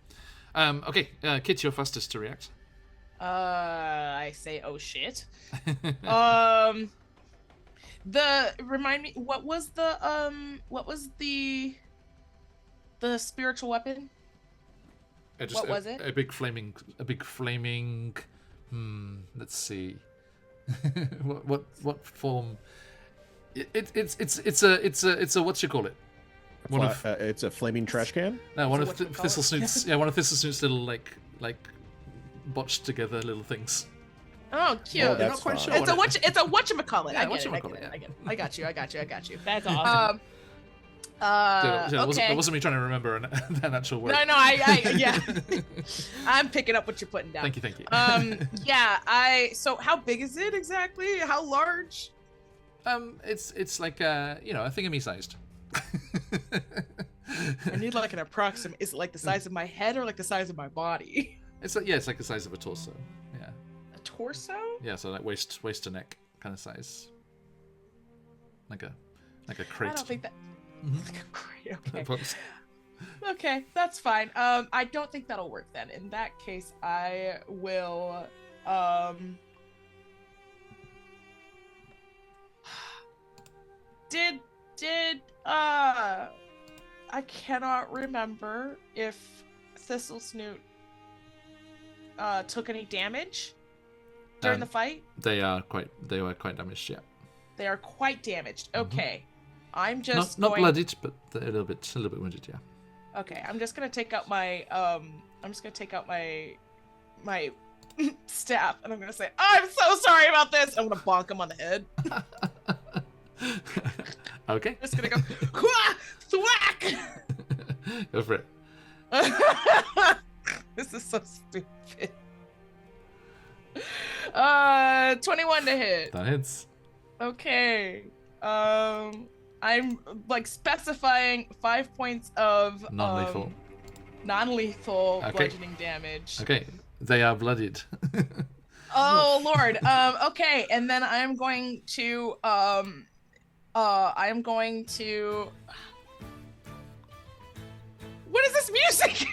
Okay, Kit, you're fastest to react. I say, oh shit. Remind me, what was the spiritual weapon? What was it? A big flaming. Let's see. what form? It's a what you call it? It's a flaming trash can. No, one So of whatchamacallit? Thistlesnoot's. Yeah, one of Thistlesnoot's little like botched together little things. Oh, cute. Oh, You're that's not quite fine. sure. It's a whatchamacallit. Yeah, I get it. whatchamacallit, I get it. I got you. That's awesome. Okay. It wasn't me trying to remember an actual word. No, yeah. I'm picking up what you're putting down. Thank you. Yeah, so how big is it exactly? How large? It's like a thingammy sized. I need like an approximate. Is it like the size of my head or like the size of my body? It's like the size of a torso. Yeah. A torso? Yeah, so like waist to neck kind of size. Like a crate. I don't think that. Like a crate, okay. Whoops. Okay, that's fine. I don't think that'll work then. In that case, I will did I cannot remember if Thistlesnoot took any damage during the fight. They were quite damaged, yeah. They are quite damaged. Okay. I'm just not going... bloodied, but a little bit wounded, yeah. Okay, I'm just gonna take out my my staff, and I'm gonna say, I'm so sorry about this. I'm gonna bonk him on the head. Okay. I'm just gonna go, Hwah! Thwack! Go for it. This is so stupid. 21 to hit. That hits. Okay. I'm like specifying 5 points of Non-lethal. Non-lethal Okay. bludgeoning damage. Okay. They are bloodied. Oh Lord. Okay, and then I'm going to What is this music?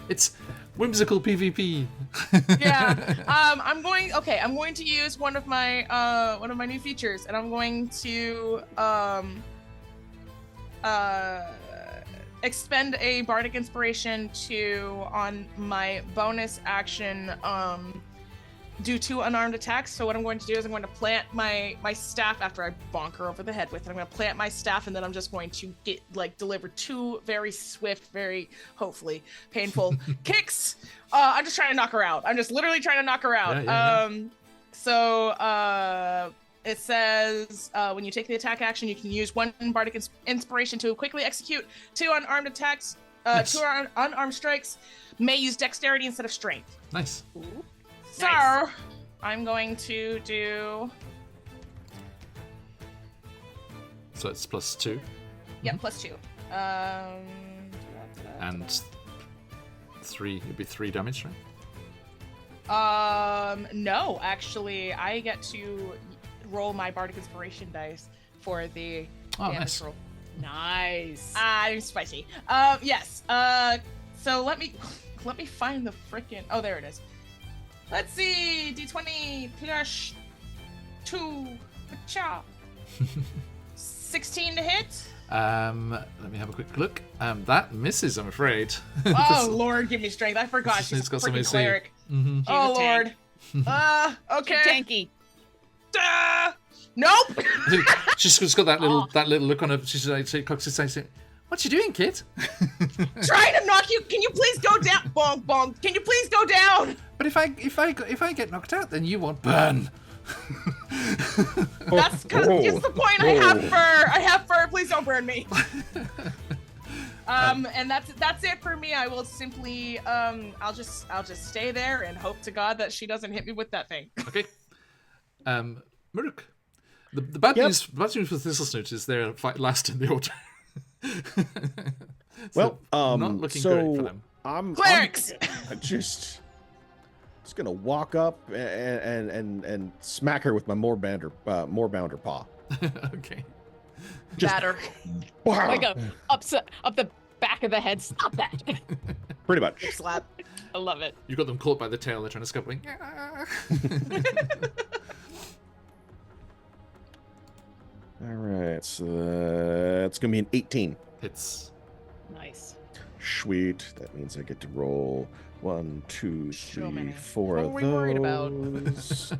It's whimsical PvP. Yeah. I'm going to use one of my new features, and I'm going to expend a bardic inspiration to on my bonus action do 2 unarmed attacks. So what I'm going to do is I'm going to plant my staff after I bonk her over the head with it. I'm going to plant my staff, and then I'm just going to deliver 2 very swift, very hopefully painful kicks. I'm just trying to knock her out. I'm just literally trying to knock her out. Yeah. So it says when you take the attack action, you can use 1 bardic inspiration to quickly execute 2 unarmed attacks, Nice. 2 unarmed strikes. May use dexterity instead of strength. Nice. So Nice. I'm going to do So it's +2. +2. And 3. It'd be 3 damage, right? No, actually, I get to roll my bardic inspiration dice for the Oh, damage nice. roll. Nice. I'm spicy. Yes. So let me find the frickin'. Oh, there it is. Let's see. D20 plus 2. Cha. 6 16 to hit. Let me have a quick look. That misses, I'm afraid. Oh Lord, give me strength. I forgot she's It's got a some freaking AC. cleric. Mm-hmm. Oh She's a Lord. Okay. Tanky. Nope. She's just got that little look on her. She's like, she cocks his eyes. What you doing, kid? Trying to knock you. Can you please go down? Bonk, bonk. Can you please go down? But if I get knocked out, then you won't burn. That's just the point. I have fur. I have fur. Please don't burn me. And that's it for me. I will simply I'll just stay there and hope to God that she doesn't hit me with that thing. Okay. Muruk. The bad news with Thistlesnoot is they're last in the order. So, not looking great for them. Clerics. I'm just gonna walk up and smack her with my moorbounder paw. Okay. Just Batter. Like up the back of the head. Stop that. Pretty much. Slap. I love it. You got them caught by the tail. They're trying to scupper. All right, so it's gonna be an 18. It's Nice. Sweet. That means I get to roll 1, 2, So 3, many. 4 What of are we worried about? those.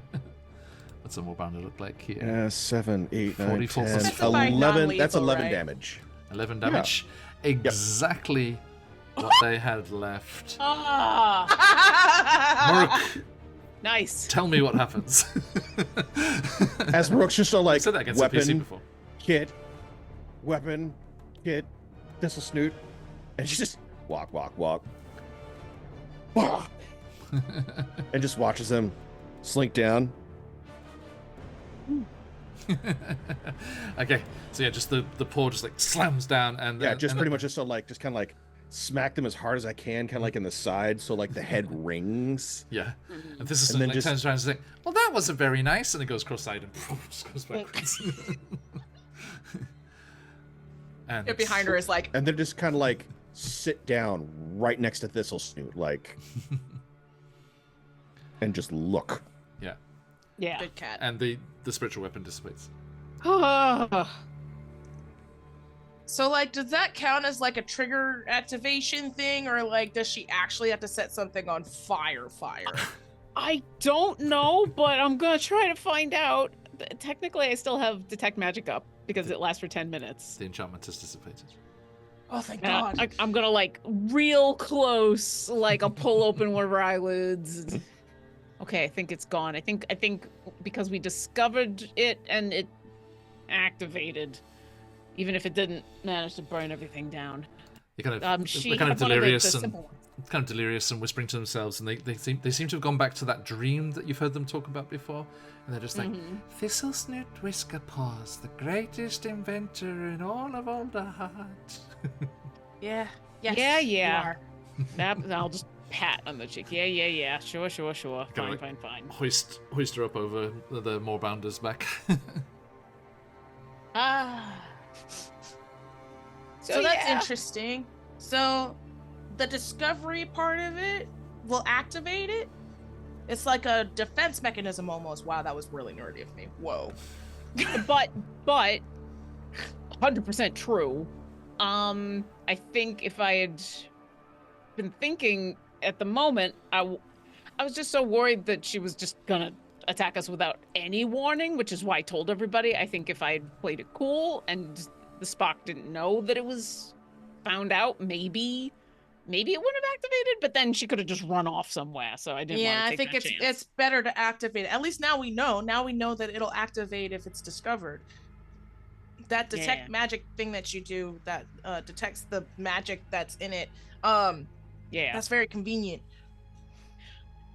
what's a more bound to look like here? 7, 8, 9, 44 10, Specify 11. That's non-lethal, 11 right? damage. 11 damage. Exactly what they had left. Muruk, Nice. tell me what happens. As Brooks just I said that against a PC weapon, before. kit, thistle snoot, and she just walk, and just watches them slink down. Okay, so yeah, just the paw just like slams down and Yeah, just and pretty much just kind of like smack them as hard as I can, kind of like in the side, so like the head rings. Yeah, and this is And then like just- turns around and says, "Well, that wasn't very nice," and it goes cross-eyed and just goes backwards. And It behind her is like, And then just kind of like sit down right next to Thistle Snoot, like, and just look. Yeah, Yeah. good cat. and the spiritual weapon dissipates. So, like, does that count as like a trigger activation thing, or like, does she actually have to set something on fire? I don't know, but I'm gonna try to find out. Technically, I still have detect magic up because it lasts for 10 minutes. The enchantment has dissipated. Oh, thank And God. I'm gonna like real close, like I'll pull open one of her eyelids. Okay, I think it's gone. I think because we discovered it and it activated, even if it didn't manage to burn everything down. They're kind of, One of the delirious simple ones. kind of delirious and whispering to themselves, and they seem to have gone back to that dream that you've heard them talk about before, and they're just like, Thistle Snoot Whisker Paws, the greatest inventor in all of Old Heart. Yeah. Yes, Yeah, you yeah. are. I'll just pat on the cheek. Yeah. Sure. Kinda Fine. Hoist her up over the Moorbounder's back. So that's interesting. So the discovery part of it will activate it. It's like a defense mechanism almost. Wow, that was really nerdy of me. Whoa. But 100% true. I think if I had been thinking at the moment, I was just so worried that she was just gonna attack us without any warning, which is why I told everybody. I think if I had played it cool and the Spock didn't know that it was found out, maybe it wouldn't have activated, but then she could have just run off somewhere. So I didn't want to I take think that chance. it's better to activate it. At least now we know. Now we know that it'll activate if it's discovered. That detect magic thing that you do that detects the magic that's in it. That's very convenient.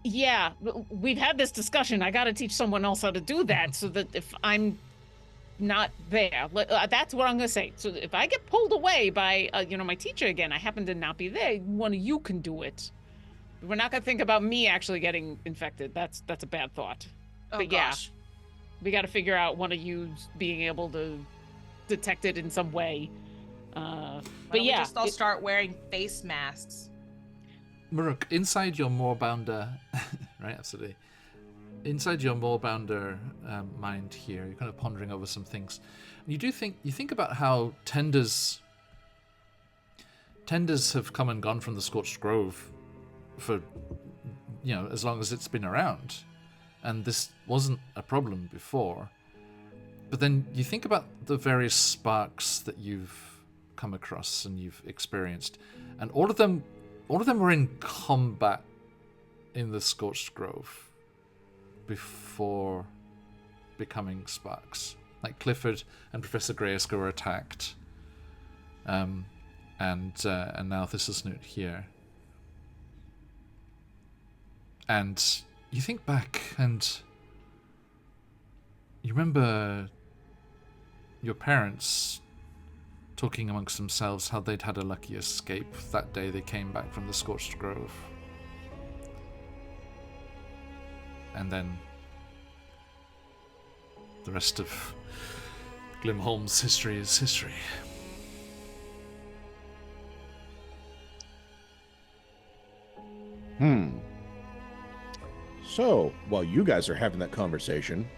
Yeah, we've had this discussion. I got to teach someone else how to do that so that if I'm not there, that's what I'm going to say. So if I get pulled away by, my teacher again, I happen to not be there, one of you can do it. We're not going to think about me actually getting infected. That's a bad thought. Oh, But gosh. we got to figure out one of you being able to detect it in some way. Why But don't we yeah, just all start wearing face masks. Muruk, inside your Moorbounder, right, absolutely. inside your Moorbounder mind here, you're kind of pondering over some things. And you think about how tenders have come and gone from the Scorched Grove for, as long as it's been around. And this wasn't a problem before. But then you think about the various sparks that you've come across and you've experienced, and all of them were in combat in the Scorched Grove before becoming sparks. Like Clifford and Professor Grayska were attacked, and now this is Snoot here. And you think back and you remember your parents talking amongst themselves how they'd had a lucky escape that day they came back from the Scorched Grove. And then the rest of Glimholm's history is history. So, while you guys are having that conversation,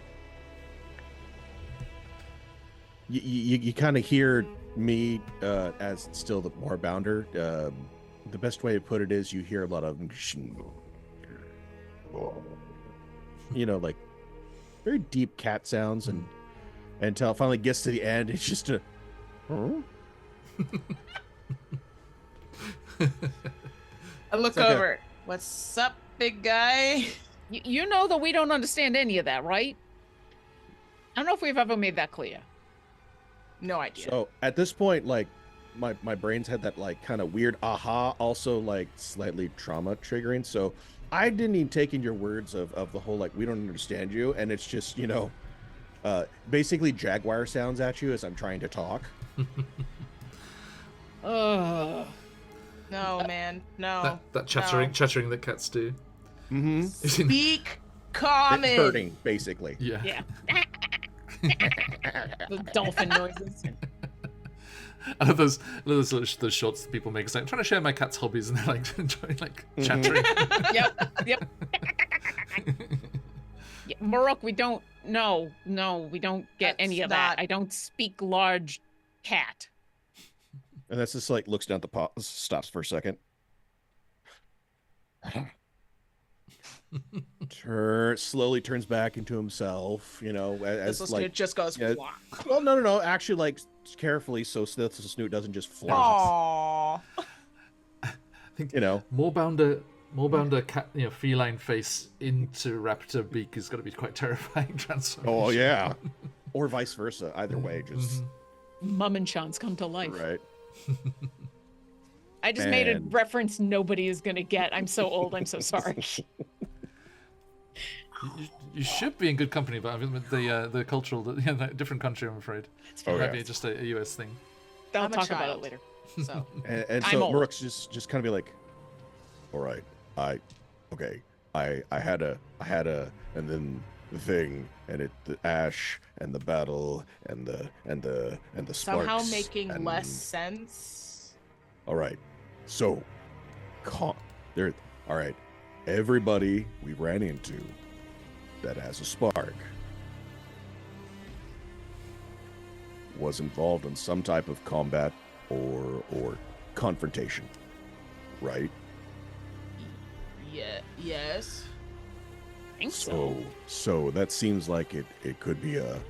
you kind of hear me as still the Moorbounder. The best way to put it is you hear a lot of, like very deep cat sounds, and until it finally gets to the end, it's just a. I look over. What's up, big guy? You know that we don't understand any of that, right? I don't know if we've ever made that clear. No idea. So at this point, like my brain's had that like kind of weird aha, also like slightly trauma triggering. So I didn't even take in your words of the whole like we don't understand you, and it's just basically jaguar sounds at you as I'm trying to talk. Ugh. No, man. No. That chattering that cats do. Mm-hmm. Speak common. It's hurting, basically. Yeah. The dolphin noises. I love those shots that people make. It's like, I'm trying to share my cat's hobbies, and they're like enjoying like chattering. Yep. Yeah, Maruk, we don't. No, we don't get any of that. I don't speak large cat. And that's just like looks down at the pot, stops for a second. Slowly turns back into himself, as like it just goes. Yeah, well, no. Actually, like carefully, so Snoot doesn't just flop. Aww. I think Moorbounder cat, feline face into raptor beak is going to be quite terrifying transformation. Oh yeah, or vice versa. Either way, just Mum and Sean's come to life. right. I just made a reference nobody is going to get. I'm so old. I'm so sorry. You should be in good company, but I mean, with the cultural, different country, I'm afraid. It might be just a US thing. I'll talk about it later. So, and so Maruk's just kind of be like, all right, I had a, and then the thing, and the ash, and the battle, and the sparks. somehow making less sense. All right, so, there. All right, everybody we ran into that has a spark was involved in some type of combat or confrontation, right? Yeah. Yes. I think so. So that seems like it could be a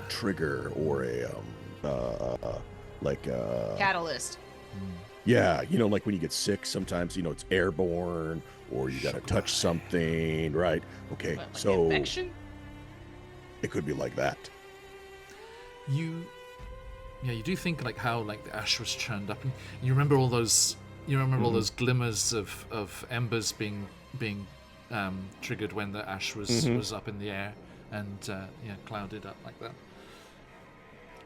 trigger or a Catalyst. yeah, like when you get sick, sometimes it's airborne or you gotta touch something, right? Okay, What, like so infection? it could be like that. You do think like how like the ash was churned up, and you remember all those. All those glimmers of embers being triggered when the ash was up in the air and clouded up like that.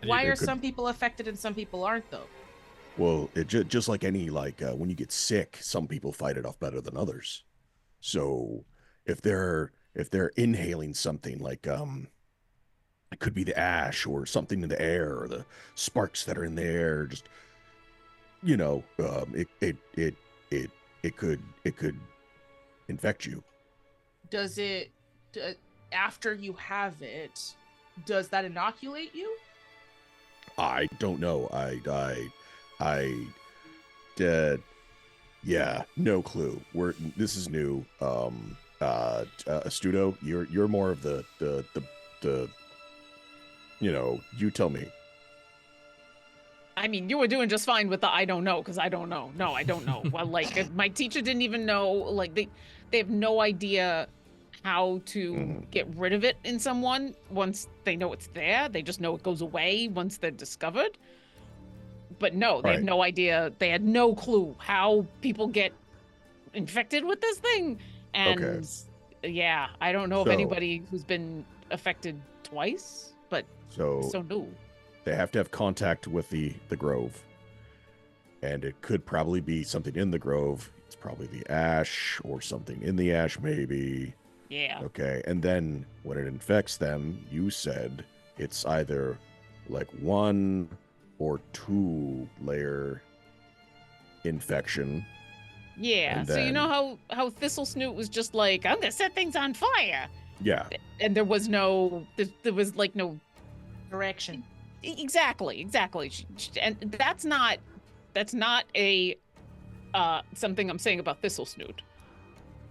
Why are some people affected and some people aren't, though? Well, it just like any when you get sick, some people fight it off better than others. So if they're inhaling something like it could be the ash or something in the air or the sparks that are in the air, just it could infect you. Does it, after you have it, does that inoculate you? I don't know. Yeah, no clue. This is new. Astuto, you're more of the you tell me. I mean, you were doing just fine with the I don't know, because I don't know. No, I don't know. Well, like, my teacher didn't even know, like, they have no idea how to get rid of it in someone once they know it's there. They just know it goes away once they're discovered. But no, they have no idea. They had no clue how people get infected with this thing. And yeah, I don't know of anybody who's been affected twice, but so no. They have to have contact with the grove. And it could probably be something in the grove. It's probably the ash or something in the ash, maybe. Yeah. Okay. And then when it infects them, you said it's either like 1 or 2 layer infection. Yeah. So you know how Thistle Snoot was just like, I'm gonna set things on fire. Yeah. And there was no Direction. Exactly. And that's not a something I'm saying about Thistle Snoot.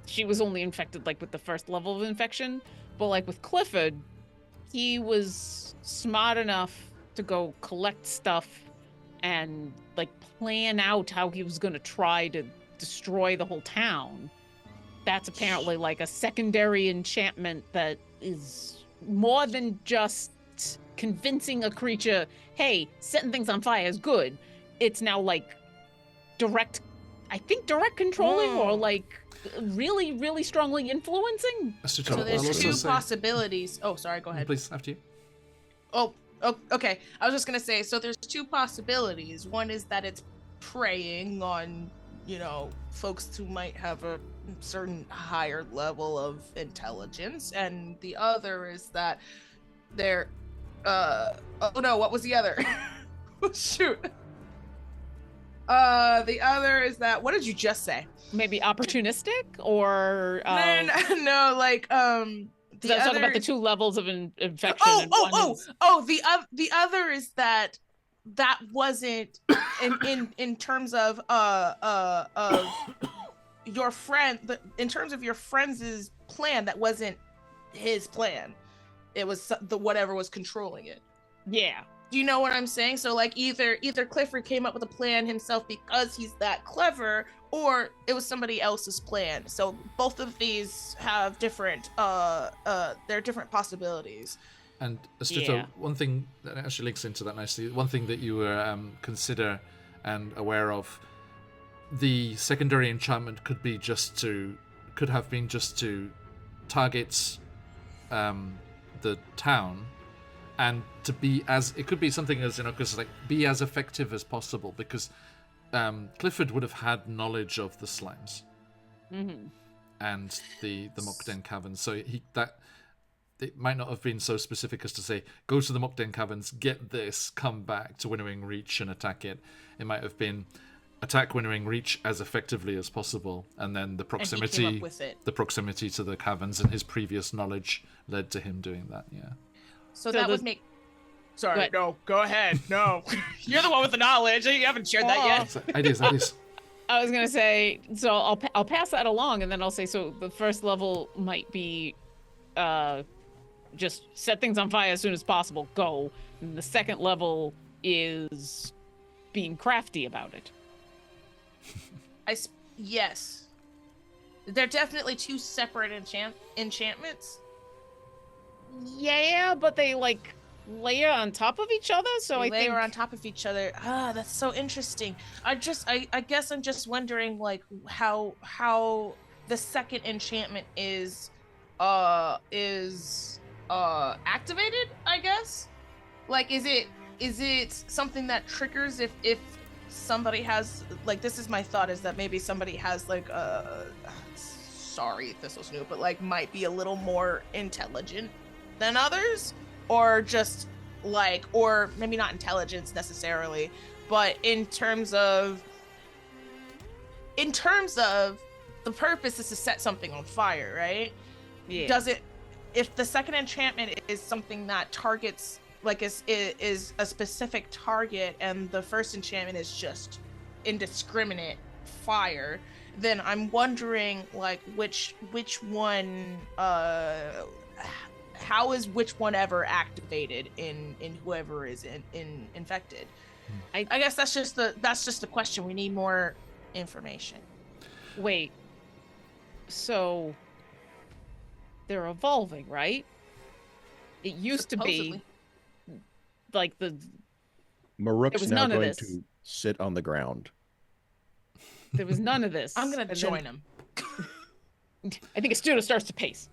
She was only infected like with the first level of infection, but like with Clifford, he was smart enough to go collect stuff and like plan out how he was going to try to destroy the whole town. That's apparently like a secondary enchantment that is more than just convincing a creature, hey, setting things on fire is good. It's now like direct controlling or like really, really strongly influencing. So there's 2 possibilities. Oh, sorry, go ahead. Please, after you. Oh, okay. I was just gonna say, so there's 2 possibilities. One is that it's preying on, folks who might have a certain higher level of intelligence, and the other is that they're oh no, what was the other? Shoot. The other is that, what did you just say? Maybe opportunistic or no, like the other... talking about the 2 levels of infection. The other is that wasn't in terms of your friend, in terms of your friend's plan, that wasn't his plan. It was the whatever was controlling it. Yeah. Do you know what I'm saying? So like either Clifford came up with a plan himself because he's that clever, or it was somebody else's plan. So both of these have different they're different possibilities. And Astuto, one thing that actually links into that nicely, one thing that you were consider and aware of, the secondary enchantment could have been just to target the town, and to be it could be something as be as effective as possible, because Clifford would have had knowledge of the slimes and the Muckden caverns, so it might not have been so specific as to say, go to the Muckden caverns, get this, come back to Winnowing Reach and attack it. It might have been attack Winnowing Reach as effectively as possible, and then the proximity to the caverns and his previous knowledge led to him doing that. Yeah. So that would make. Sorry, no, go ahead. No, you're the one with the knowledge. You haven't shared that yet. Ideas. I was gonna say, so I'll pass that along, and then I'll say, so the first level might be, just set things on fire as soon as possible. Go. And the second level is being crafty about it. Yes. They're definitely 2 separate enchantments. Yeah, but they like layer on top of each other, so I think layer on top of each other. That's so interesting. I guess I'm just wondering like how the second enchantment is activated, I guess. Like is it something that triggers if somebody has, like, this is my thought, is that maybe somebody has like sorry, Thistle Snoot, but like might be a little more intelligent than others, or just like, or maybe not intelligence necessarily, but in terms of the purpose is to set something on fire, right? Yeah. Does it, if the second enchantment is something that targets, like is a specific target, and the first enchantment is just indiscriminate fire, then I'm wondering like which one how is which one ever activated in whoever is in infected. I guess that's just the question. We need more information. Wait. So they're evolving, right? It used to Supposedly. be like There Maruk's was now none of going this. to sit on the ground. there was none of this. I'm gonna And join then him. I think a student starts to pace.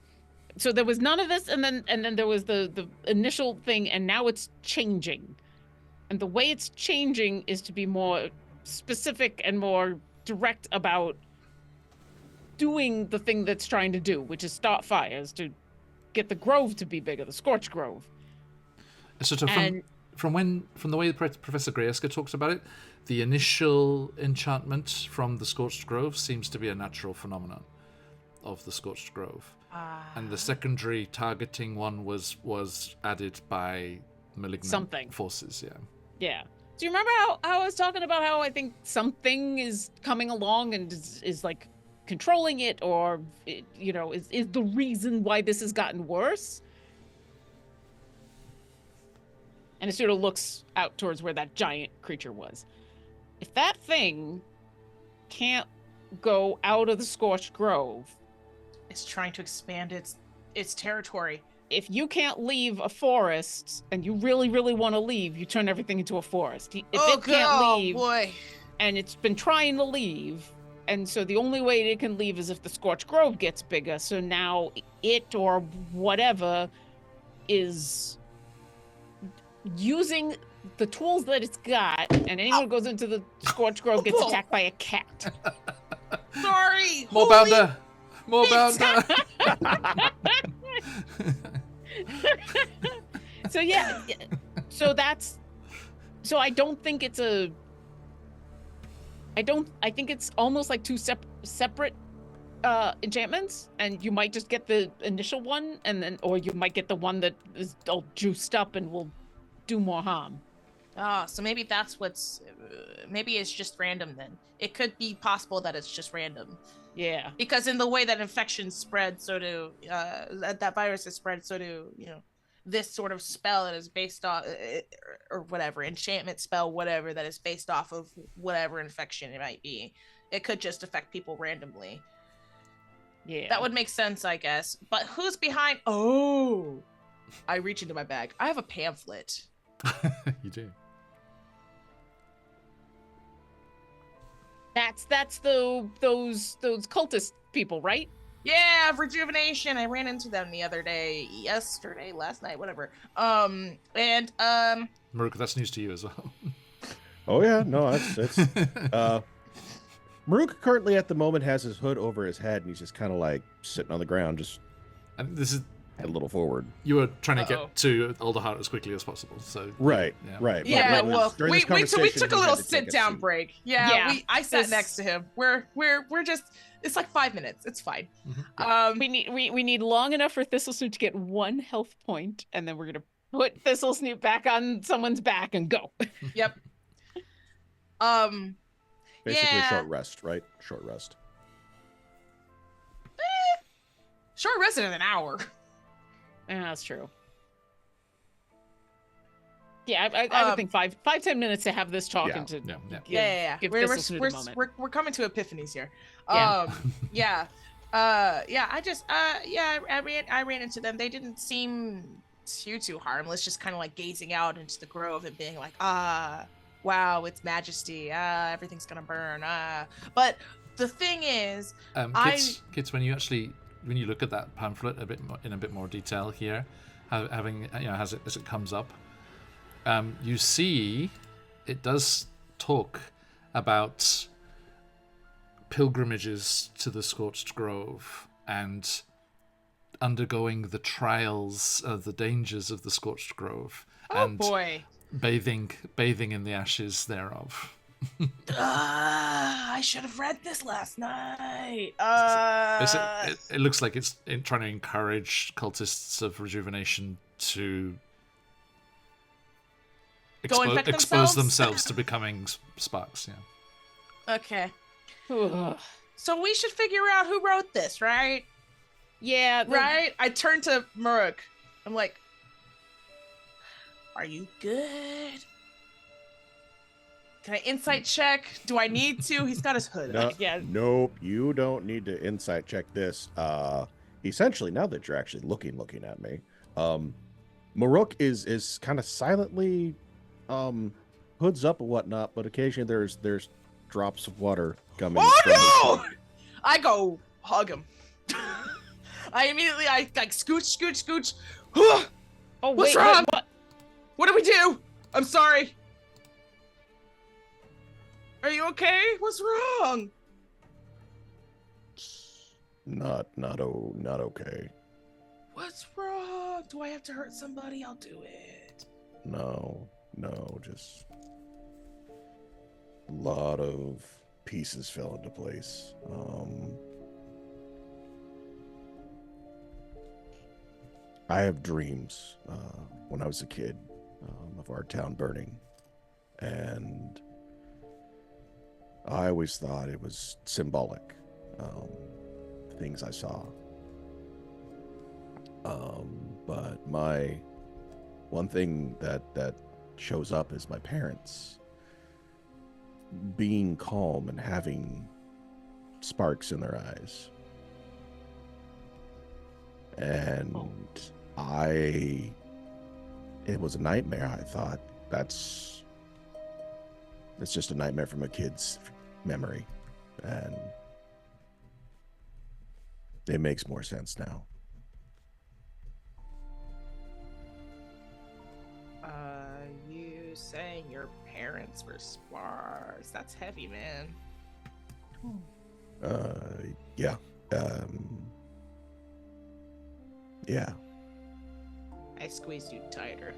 So there was none of this, and then there was the initial thing, and now it's changing. And the way it's changing is to be more specific and more direct about doing the thing that's trying to do, which is start fires, to get the grove to be bigger, the scorched grove. Sort of And from the way Professor Grayeska talks about it, the initial enchantment from the Scorched Grove seems to be a natural phenomenon of the Scorched Grove. And the secondary targeting one was added by malignant Something. forces, yeah. yeah. Do you remember how I was talking about how I think something is coming along and is like controlling it, or is the reason why this has gotten worse? And Asuda looks out towards where that giant creature was. If that thing can't go out of the Scorched Grove, It's trying to expand its territory. if you can't leave a forest and you really, really want to leave, you turn everything into a forest. If it can't leave, boy. and it's been trying to leave, and so the only way it can leave is if the Scorched Grove gets bigger. So now it, or whatever, is using the tools that it's got, and anyone who goes into the Scorched Grove gets attacked by a cat. Sorry. More holy- bounder! More bounder! So yeah, so I don't think it's I think it's almost like two separate enchantments, and you might just get the initial one, or you might get the one that is all juiced up and will do more harm. So maybe that's maybe it's just random then. It could be possible that it's just random. Yeah. Because in the way that infections spread, so do that virus is spread, so do this sort of spell that is based off or whatever enchantment spell, whatever that is based off of whatever infection it might be. It could just affect people randomly. Yeah. That would make sense, I guess. But who's behind? Oh, I reach into my bag. I have a pamphlet. You do. That's those cultist people, right? Yeah, rejuvenation. I ran into them the other day, last night, whatever. Maruk, that's news to you as well. Oh yeah, no, that's Maruk currently at the moment has his hood over his head and he's just kind of like sitting on the ground, just And this is head a little forward. you were trying to Uh-oh. get to Alderheart as quickly as possible, so Right, yeah. right. Yeah, But well, during we this took we conversation, took a he little had to take sit a down seat. break. Yeah, Yeah, I sat this- next to him. We're just it's like 5 minutes. It's fine. Mhm. We need long enough for Thistlesnoot to get 1 health point, and then we're gonna put Thistlesnoot back on someone's back and go. Yep. Basically Yeah. a short rest, right? Short rest. Short rest in an hour. Yeah, that's true. Yeah, I would think 5-10 minutes to have this talk Yeah. and to Yeah, yeah. Yeah. give We're Thistlesnoot a moment. we're coming to epiphanies here. Yeah. Yeah. I just I ran into them. They didn't seem too harmless, just kind of like gazing out into the grove and being like, wow, it's majesty. Everything's gonna burn. But the thing is, Kids, when you look at that pamphlet in a bit more detail here, having as it comes up, you see it does talk about pilgrimages to the Scorched Grove and undergoing the trials of the dangers of the Scorched Grove and boy. bathing in the ashes thereof. I should have read this last night. It looks like it's trying to encourage cultists of rejuvenation to Go infect expose themselves? themselves to becoming sparks. Yeah. Okay. Ugh. So we should figure out who wrote this, right? Yeah, Right? I turn to Muruk. I'm like, are you good? Can I insight check? Do I need to? He's got his hood No, up. Yeah. Nope, you don't need to insight check this. Essentially, now that you're actually looking at me, Maruk is kind of silently hoods up and whatnot, but occasionally there's drops of water coming. Oh no! I go hug him. I like scooch. Oh, What's wait, wrong? what? What do we do? I'm sorry. Are you okay? What's wrong? Not okay. What's wrong? Do I have to hurt somebody? I'll do it. No, just a lot of pieces fell into place. I have dreams when I was a kid of our town burning, and I always thought it was symbolic, things I saw. But my one thing that shows up is my parents being calm and having sparks in their eyes. And it was a nightmare. I thought that's just a nightmare from a kid's memory, and it makes more sense now. You saying your parents were sparks? That's heavy, man. Yeah. Yeah. I squeezed you tighter.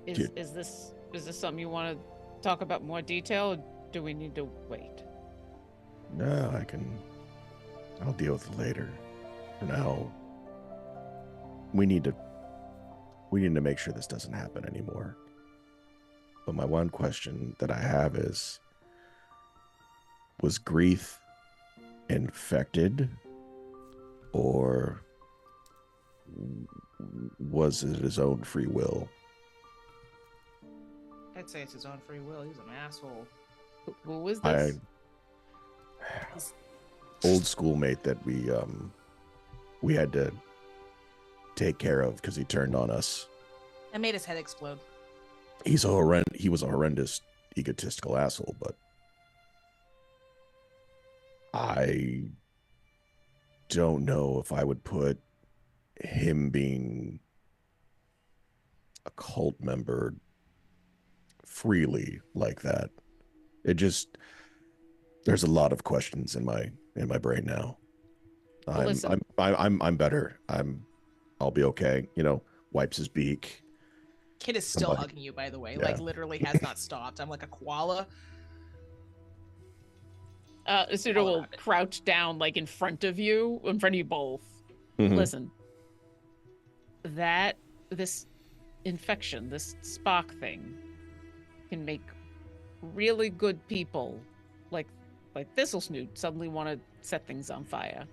Is this something you want to talk about in more detail, or do we need to wait? No, I'll deal with it later. For now, we need to make sure this doesn't happen anymore. But my one question that I have is, was Greeth infected, or was it his own free will? I'd say it's his own free will. He's an asshole. Who was this? Old schoolmate that we had to take care of because he turned on us. I made his head explode. He was a horrendous, egotistical asshole, but I don't know if I would put him being a cult member freely like that. There's a lot of questions in my brain now. Well, listen. I'm better. I'll be okay. Wipes his beak. Kid is still hugging you, by the way. Yeah. Like, literally has not stopped. I'm like a koala. Asuda will crouch down, like, in front of you both. Mhm. Listen. This infection, this spark thing, can make really good people, like Thistlesnoot, suddenly want to set things on fire.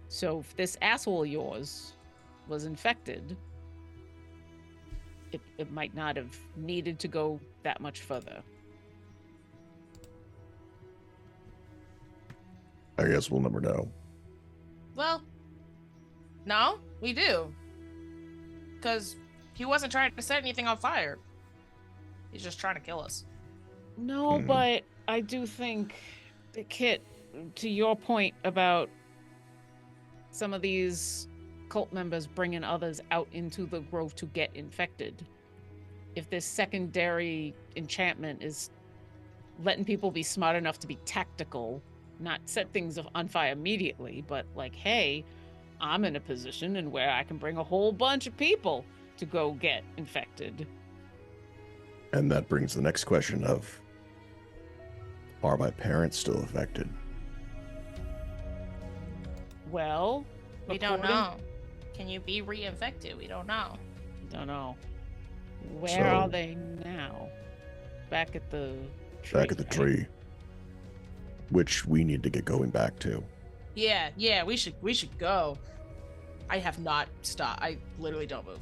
So if this asshole of yours was infected, it might not have needed to go that much further. I guess we'll never know. Well, no, we do. Because he wasn't trying to set anything on fire. He's just trying to kill us. No, but I do think, Kit, to your point about some of these cult members bringing others out into the grove to get infected, if this secondary enchantment is letting people be smart enough to be tactical, not set things on fire immediately, but like, hey, I'm in a position in where I can bring a whole bunch of people to go get infected. And that brings the next question of, are my parents still affected? Well, We don't according- know. Can you be reinfected? We don't know. Don't know. Where So- are they now? Back at the tree. Back at the right? tree. Which we need to get going back to. Yeah, we should go. I have not stopped. I literally don't move.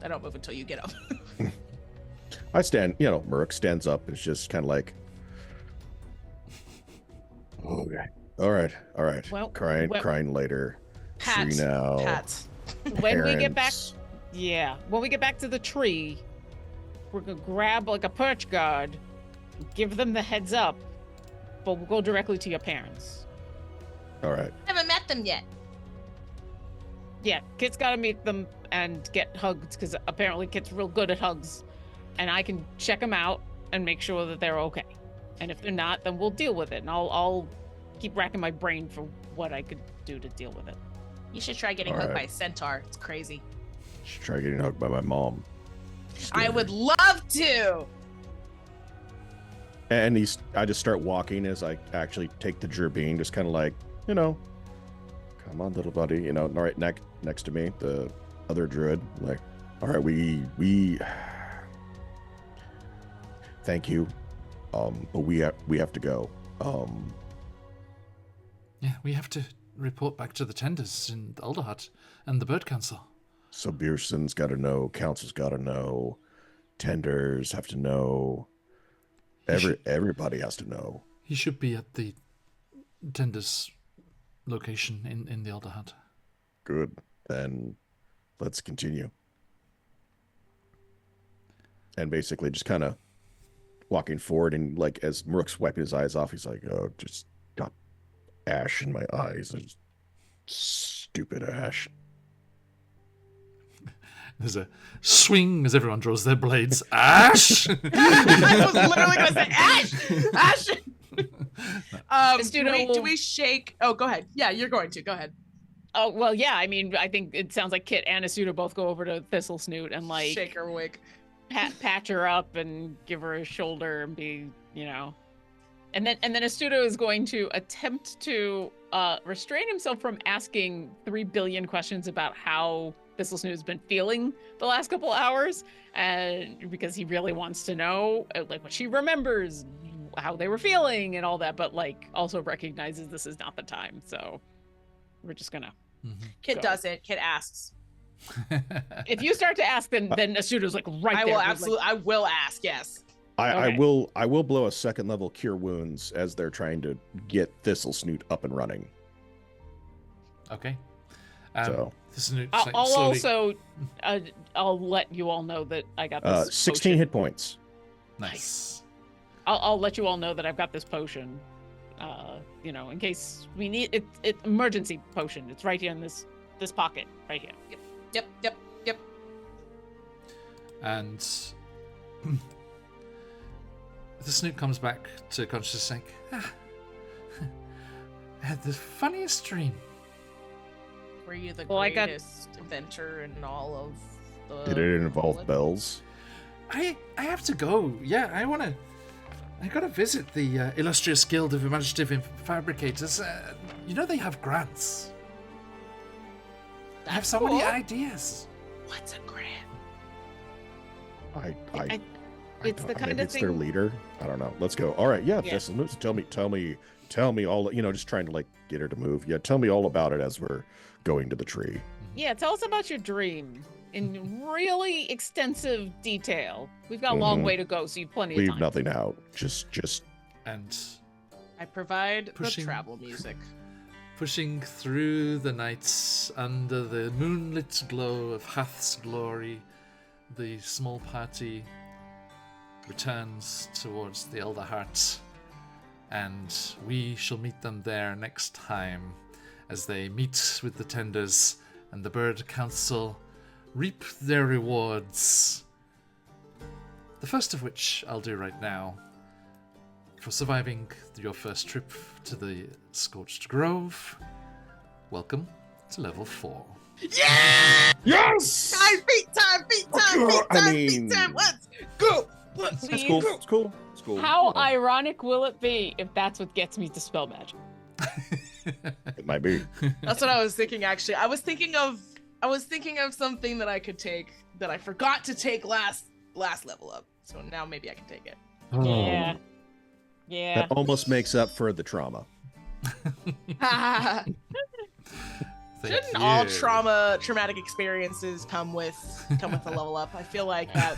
I don't move until you get up. I stand, Merc stands up. It's just kind of like, okay. All right. Well, Crying later. Pat. Tree now. Pat. When we get back, Parents. yeah, when we get back to the tree, we're gonna grab like a perch guard, give them the heads up, but we'll go directly to your parents. All right. Haven't met them yet. Yeah, Kit's gotta meet them and get hugged because apparently Kit's real good at hugs, and I can check them out and make sure that they're okay. And if they're not, then we'll deal with it. And I'll keep racking my brain for what I could do to deal with it. You should try getting All hugged right. by a centaur. It's crazy. Should try getting hugged by my mom. I would love to. And I just start walking as I actually take the gerbine, just kind of like, come on, little buddy, right next to me, the other druid. Like, all right, we thank you, but we have to go. Yeah, we have to report back to the tenders in the Elder Hut and the Bird Council. So Bierson's got to know, Council's got to know, tenders have to know, everybody has to know. He should be at the tenders location in the Elder Hut. Good, then let's continue. And basically just kind of walking forward, and like as Merc's wiping his eyes off, he's like, oh, just got ash in my eyes. There's stupid ash. There's a swing as everyone draws their blades. Ash! I was literally gonna say Ash. Do we shake? Oh, go ahead. Yeah, you're going to. Go ahead. Oh, well, yeah, I mean, I think it sounds like Kit and Asuda both go over to Thistle Snoot and like Shake her wig. patch her up and give her a shoulder and be, and then Astudo is going to attempt to restrain himself from asking 3 billion questions about how Thistle Snoot has been feeling the last couple hours, and because he really wants to know like what she remembers, how they were feeling and all that, but like also recognizes this is not the time, so we're just gonna Kit go. does it. Kit asks. If you start to ask, then Astudo's like right I there. will He's absolutely. I will ask. Yes. I Okay. will blow a 2nd level cure wounds as they're trying to get Thistle Snoot up and running. Okay. So this is I'll slowly... also I'll let you all know that I got this 16 potion. hit points. Nice. I'll let you all know that I've got this potion. In case we need it. It's emergency potion. It's right here in this pocket right here. Yep. And the Snoot comes back to consciousness saying, I had the funniest dream. Were you the Well, I got- greatest inventor in all of the? Did it involve world? bells? I have to go. Yeah, I gotta visit the Illustrious Guild of Imaginative Fabricators. They have grants. They have That's so many cool. ideas. What's a grant? It's the kind maybe of it's their thing. leader. I don't know. Let's go. All right. Yeah. Yeah. Thistle Snoot, tell me all. Just trying to like get her to move. Yeah. Tell me all about it as we're going to the tree. Yeah, tell us about your dream in really extensive detail. We've got a long Mhm. way to go, so you've plenty of Leave time. nothing out. Just. And I provide Pushing. the travel music. pushing through the nights under the moonlit glow of Hath's glory, the small party returns towards the Elder Heart, and we shall meet them there next time as they meet with the tenders and the Bird Council reap their rewards. The first of which I'll do right now. For surviving your first trip to the Scorched Grove, welcome to level 4. Yeah! Yes. Time, feet time, feet time, feet I time, mean- feet time. Let's go. That's Please. cool. It's cool. It's cool. How Yeah, ironic will it be if that's what gets me to spell magic? it might be. That's what I was thinking. Actually, I was thinking of something that I could take that I forgot to take last level up. So now maybe I can take it. Yeah. Yeah. That almost makes up for the trauma. Thank Shouldn't all you. traumatic experiences come with a level up? I feel like that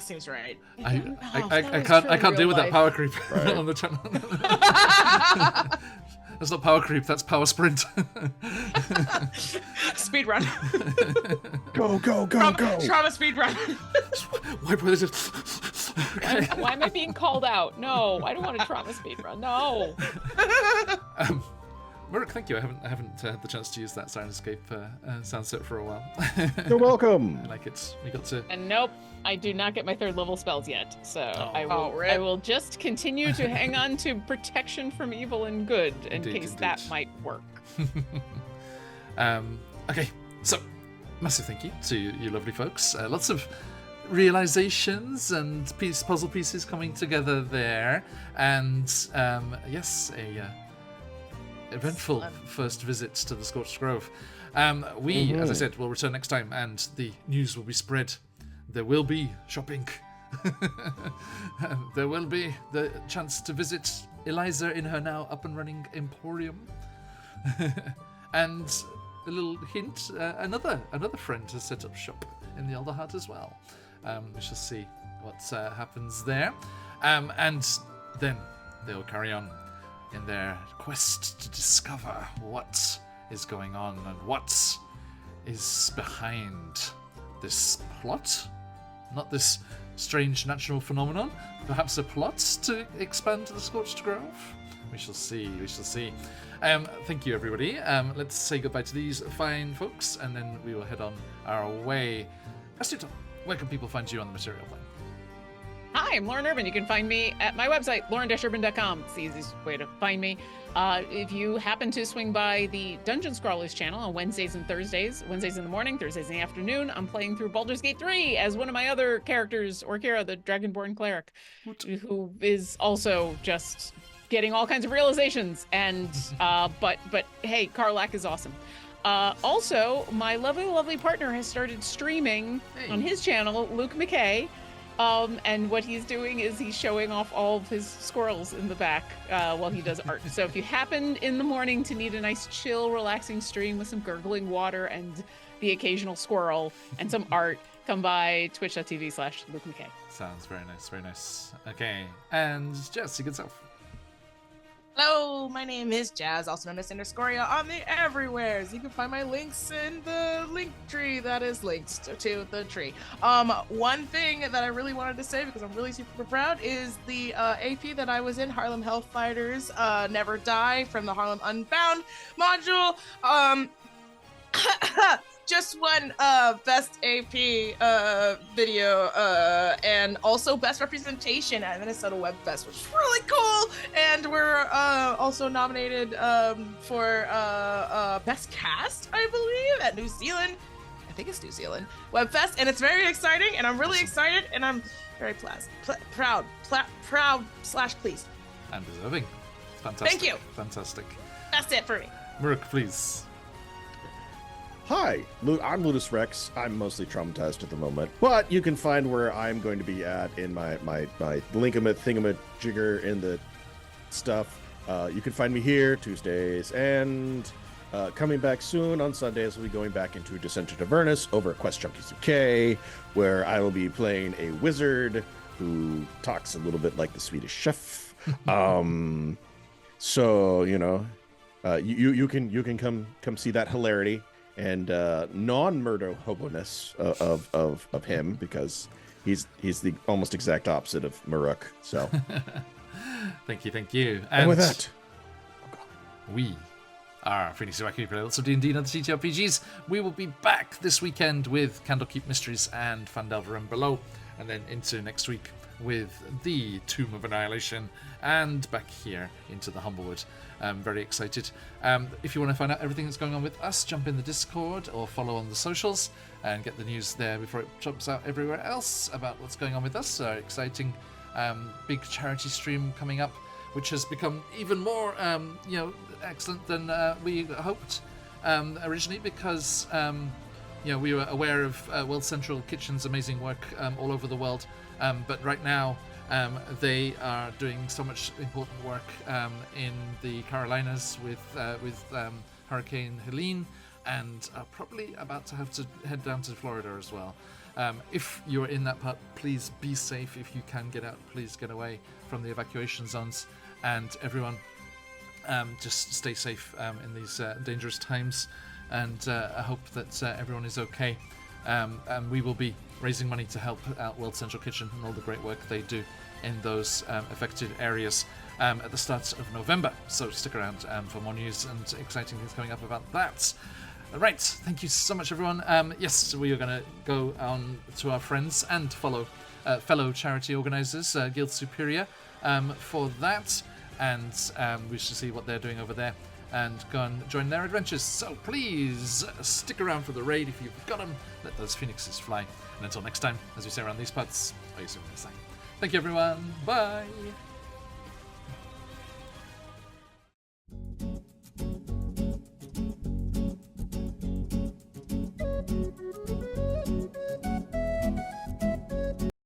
seems right. I can't deal with that power creep Right. on the channel. That's not power creep, that's power sprint. Speed run. Go, go, go, Trauma, go. trauma speed run. Why put this? Why am I being called out? No, I don't want a trauma speed run. No. Murk, thank you. I haven't had the chance to use that Siren Escape sound set for a while. You're welcome. I like it. We got to. And nope, I do not get my 3rd level spells yet. So I rip. will just continue to hang on to protection from evil and good in Indeed, case indeed. that might work. Okay, so massive thank you to you lovely folks. Lots of realizations and puzzle pieces coming together there, and yes, a eventful first visit to the Scorched Grove. We, as I said, will return next time, and the news will be spread. There will be shopping. There will be the chance to visit Eliza in her now up and running emporium. And a little hint, another friend has set up shop in the Elder Hut as well. We shall see what happens there. And then they'll carry on in their quest to discover what is going on and what is behind this plot. Not this strange natural phenomenon, perhaps a plot to expand the Scorched Grove. We shall see, we shall see. Thank you, everybody. Let's say goodbye to these fine folks, and then we will head on our way. Astuto, where can people find you on the material plane? Hi, I'm Lauren Urban. You can find me at my website, lauren-urban.com. It's the easiest way to find me. If you happen to swing by the Dungeon Scrawlers channel on Wednesdays and Thursdays, Wednesdays in the morning, Thursdays in the afternoon, I'm playing through Baldur's Gate 3 as one of my other characters, Orkira, the Dragonborn Cleric, who is also just getting all kinds of realizations. And but hey, Karlak is awesome. Also, my lovely partner has started streaming on his channel, Luke McKay. And what he's doing is he's showing off all of his squirrels in the back while he does art. So if you happen in the morning to need a nice, chill, relaxing stream with some gurgling water and the occasional squirrel and some art, come by twitch.tv/Luke McKay. Sounds very nice, very nice. Okay, and Jess, you good self. Hello, my name is Jazz, also known as Cinderscoria on the everywheres. You can find my links in the link tree that is linked to the tree. One thing that I really wanted to say, because I'm really super proud, is the AP that I was in, Harlem Hellfighters Never Die from the Harlem Unbound module. Just won best AP video and also best representation at Minnesota Web Fest, which is really cool. And we're also nominated for best cast, I believe, at New Zealand. I think it's New Zealand Web Fest, and it's very exciting. And I'm really excited, and I'm very proud/pleased. And deserving. Fantastic. Thank you. Fantastic. That's it for me. Murk, please. Hi, I'm Ludus Rex. I'm mostly traumatized at the moment, but you can find where I'm going to be at in my thingamajigger in the stuff. You can find me here Tuesdays, and coming back soon on Sundays, we'll be going back into Descent into Avernus over at QuestJunkiesUK, where I will be playing a wizard who talks a little bit like the Swedish chef. So you know, you can come see that hilarity and non-murder hoboness of him, because he's the almost exact opposite of Muruk. So Thank you. and with that, we are Phoenix UK. We play lots of D&D and other TTRPGs. We will be back this weekend with Candlekeep Mysteries and Phandelver and Below, and then into next week with the Tomb of Annihilation and back here into the Humblewood. I'm very excited. If you want to find out everything that's going on with us, jump in the Discord or follow on the socials and get the news there before it jumps out everywhere else about what's going on with us. Our exciting big charity stream coming up, which has become even more excellent than we hoped originally, because we were aware of World Central Kitchen's amazing work all over the world, but right now they are doing so much important work in the Carolinas with Hurricane Helene, and are probably about to have to head down to Florida as well. If you're in that part, please be safe. If you can get out, please get away from the evacuation zones. And everyone, just stay safe in these dangerous times. And I hope that everyone is okay. And we will be raising money to help out World Central Kitchen and all the great work they do in those affected areas at the start of November. So stick around for more news and exciting things coming up about that. Right, thank you so much, everyone. Yes, we are going to go on to our friends and fellow charity organisers, Guild Superior, for that, and we shall see what they're doing over there and go and join their adventures. So please stick around for the raid if you've got them. Let those phoenixes fly. And until next time, as we say around these parts, I assume next time. Thank you, everyone. Bye.